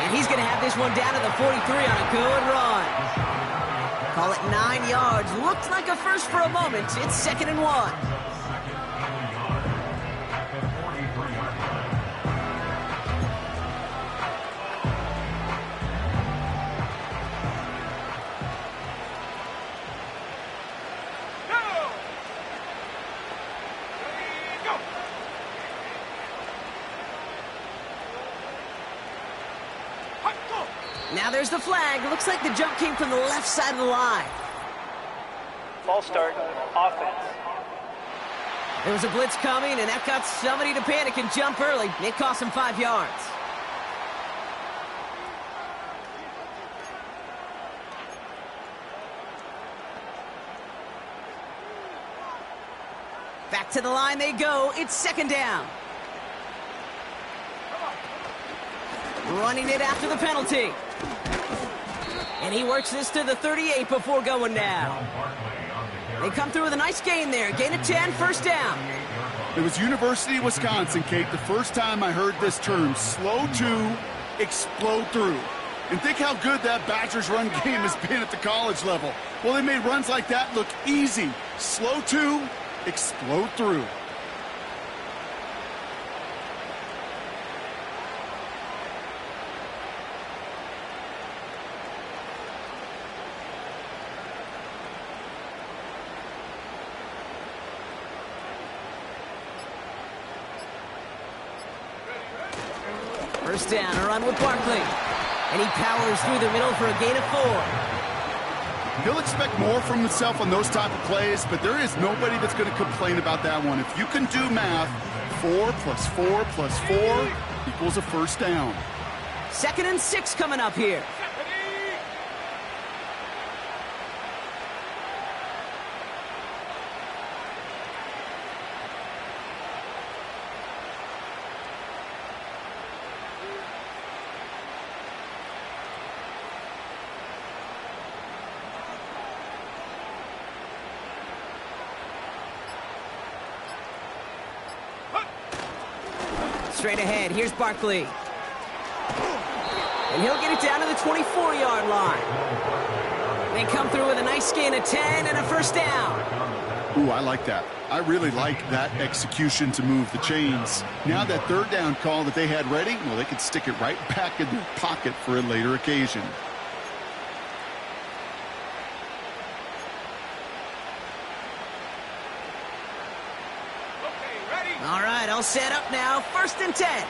And he's going to have this one down to the 43 on a good run. Call it 9 yards. Looked like a first for a moment. It's 2nd and 1. Now there's the flag. Looks like the jump came from the left side of the line. False start, offense. There was a blitz coming, and that got somebody to panic and jump early. It cost him 5 yards. Back to the line they go. It's second down. Running it after the penalty. And he works this to the 38 before going down. They come through with a nice gain there. Gain of 10, first down. It was University of Wisconsin, Kate, the first time I heard this term, slow to explode through. And think how good that Badgers run game has been at the college level. Well, they made runs like that look easy. Slow to explode through. First down, a run with Barkley. And he powers through the middle for a gain of 4. He'll expect more from himself on those type of plays, but there is nobody that's going to complain about that one. If you can do math, 4 plus 4 plus 4 equals a first down. 2nd and 6 coming up here. Straight ahead, here's Barkley. And he'll get it down to the 24-yard line. They come through with a nice gain of 10 and a first down. Ooh, I like that. I really like that execution to move the chains. Now that third down call that they had ready, well, they could stick it right back in their pocket for a later occasion. All right, all set up now. 1st and 10.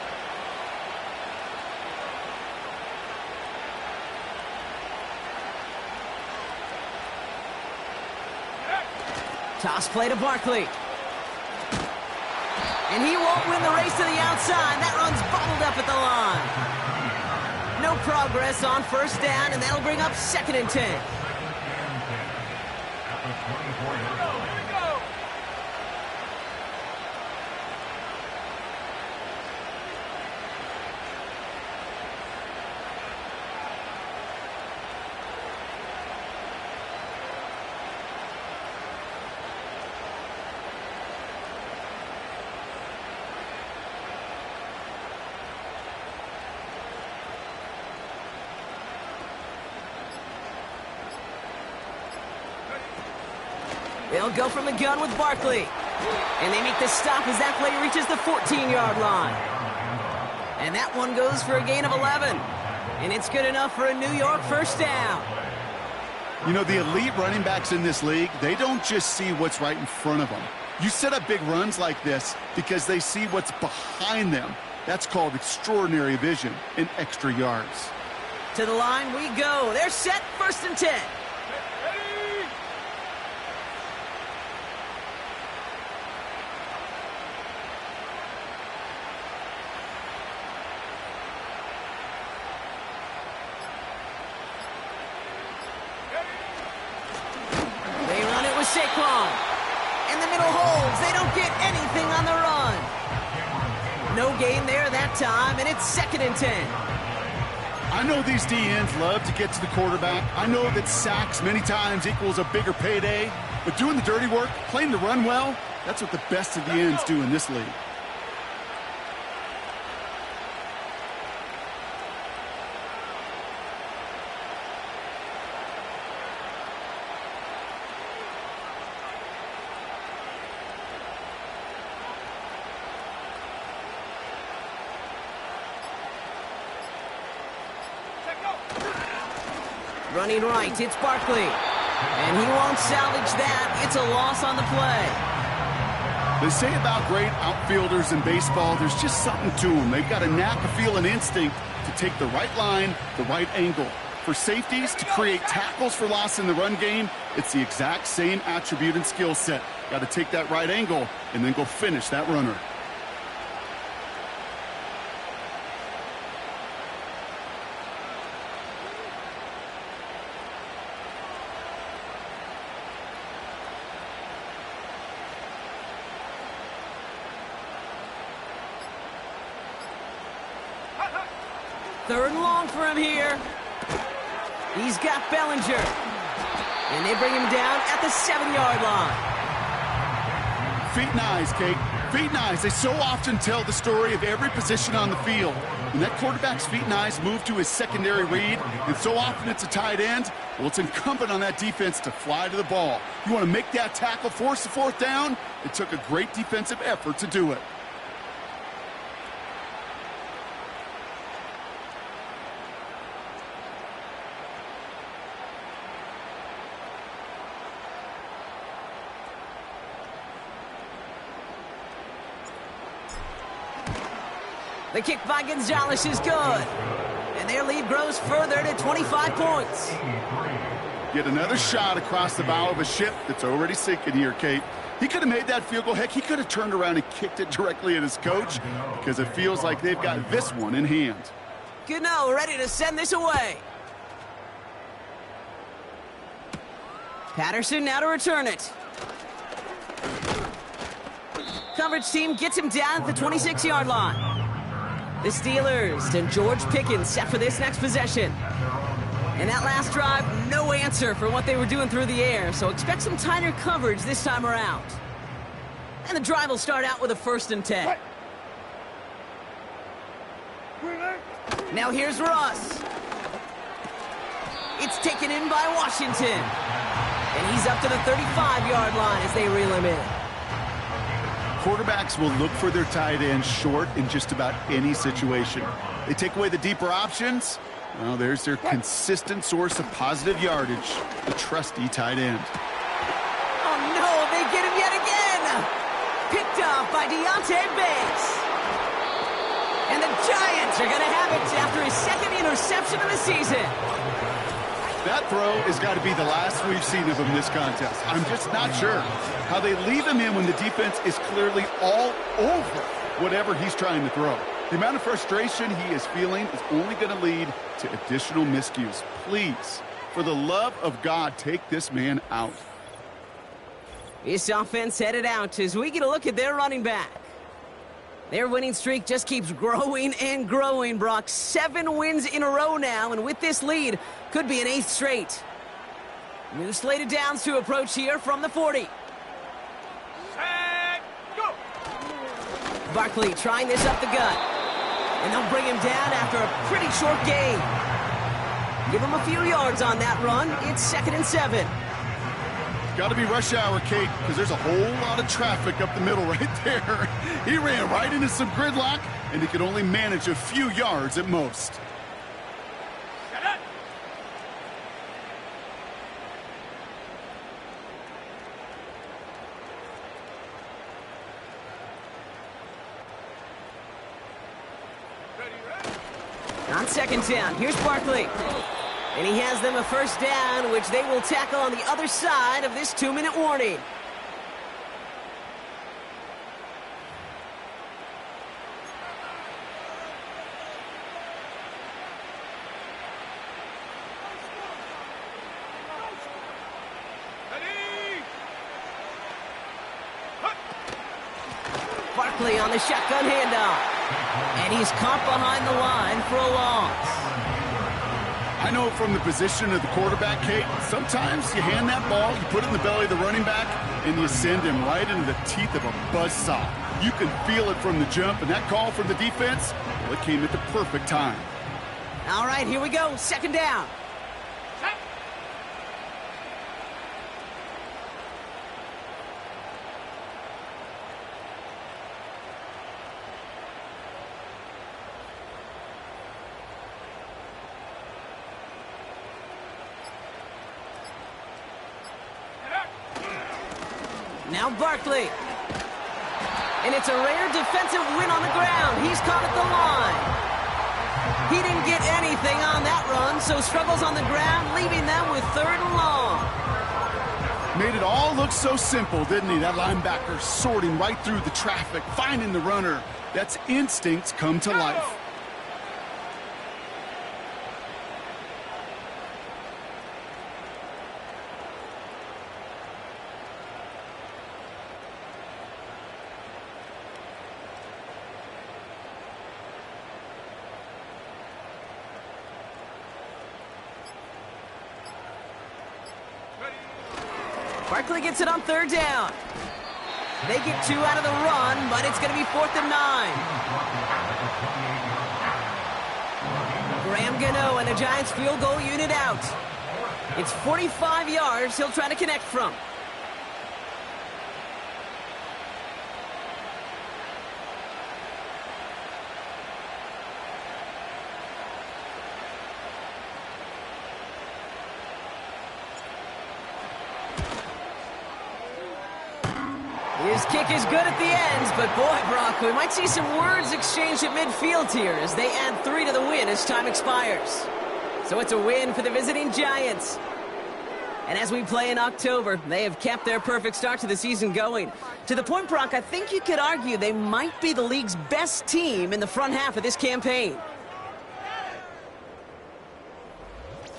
Toss play to Barkley. And he won't win the race to the outside. That run's bottled up at the line. No progress on first down, and that'll bring up 2nd and 10. They'll go from the gun with Barkley. And they make the stop as that play reaches the 14-yard line. And that one goes for a gain of 11. And it's good enough for a New York first down. You know, the elite running backs in this league, they don't just see what's right in front of them. You set up big runs like this because they see what's behind them. That's called extraordinary vision and extra yards. To the line we go. They're set, 1st and 10. Saquon. And the middle holds. They don't get anything on the run. No gain there that time, and it's 2nd and 10. I know these DNs love to get to the quarterback. I know that sacks many times equals a bigger payday. But doing the dirty work, playing the run well, that's what the best of the ends do in this league. Running right, it's Barkley. And he won't salvage that. It's a loss on the play. They say about great outfielders in baseball, there's just something to them. They've got a knack, a feel, an instinct to take the right line, the right angle. For safeties, to create tackles for loss in the run game, it's the exact same attribute and skill set. Got to take that right angle and then go finish that runner. Third and long for him here. He's got Bellinger. And they bring him down at the 7-yard line. Feet and eyes, Kate. Feet and eyes. They so often tell the story of every position on the field. When that quarterback's feet and eyes move to his secondary read, and so often it's a tight end, well, it's incumbent on that defense to fly to the ball. You want to make that tackle, force the fourth down? It took a great defensive effort to do it. The kick by Gonzalez is good. And their lead grows further to 25 points. Get another shot across the bow of a ship that's already sinking here, Kate. He could have made that field goal. Heck, he could have turned around and kicked it directly at his coach because it feels like they've got this one in hand. Gano ready to send this away. Patterson now to return it. Coverage team gets him down at the 26-yard line. The Steelers and George Pickens set for this next possession. And that last drive, no answer for what they were doing through the air, so expect some tighter coverage this time around. And the drive will start out with a 1st and 10. Now here's Russ. It's taken in by Washington. And he's up to the 35-yard line as they reel him in. Quarterbacks will look for their tight end short in just about any situation. They take away the deeper options. Well, there's their consistent source of positive yardage, the trusty tight end. Oh, no, they get him yet again. Picked off by Deontay Bates. And the Giants are going to have it after his 2nd interception of the season. That throw has got to be the last we've seen of him this contest. I'm just not sure how they leave him in when the defense is clearly all over whatever he's trying to throw. The amount of frustration he is feeling is only going to lead to additional miscues. Please, for the love of God, take this man out. This offense headed out as we get a look at their running back. Their winning streak just keeps growing and growing, Brock. 7 wins in a row now, and with this lead, could be an 8th straight. New slated downs to approach here from the 40. Set, go! Barkley trying this up the gut. And they'll bring him down after a pretty short gain. Give him a few yards on that run. It's 2nd and 7. Got to be rush hour, Kate, because there's a whole lot of traffic up the middle right there. He ran right into some gridlock, and he could only manage a few yards at most. Set up! On 2nd down, here's Barkley. And he has them a 1st down, which they will tackle on the other side of this 2-minute warning. Barkley on the shotgun handoff. And he's caught behind the line for a loss. I know from the position of the quarterback, Kate, sometimes you hand that ball, you put it in the belly of the running back, and you send him right into the teeth of a buzzsaw. You can feel it from the jump, and that call from the defense, well, it came at the perfect time. All right, here we go. 2nd down. Now Barkley. And it's a rare defensive win on the ground. He's caught at the line. He didn't get anything on that run, so struggles on the ground, leaving them with 3rd and long. Made it all look so simple, didn't he? That linebacker sorting right through the traffic, finding the runner. That's instincts come to life. Barkley gets it on 3rd down. They get 2 out of the run, but it's going to be 4th and 9. Graham Gano and the Giants field goal unit out. It's 45 yards he'll try to connect from. His kick is good at the ends, but boy, Brock, we might see some words exchanged at midfield here as they add 3 to the win as time expires. So it's a win for the visiting Giants. And as we play in October, they have kept their perfect start to the season going. To the point, Brock, I think you could argue they might be the league's best team in the front half of this campaign.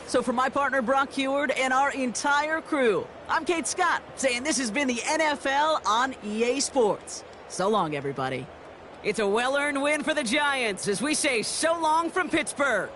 So for my partner, Brock Heward, and our entire crew, I'm Kate Scott, saying this has been the NFL on EA Sports. So long, everybody. It's a well-earned win for the Giants as we say so long from Pittsburgh.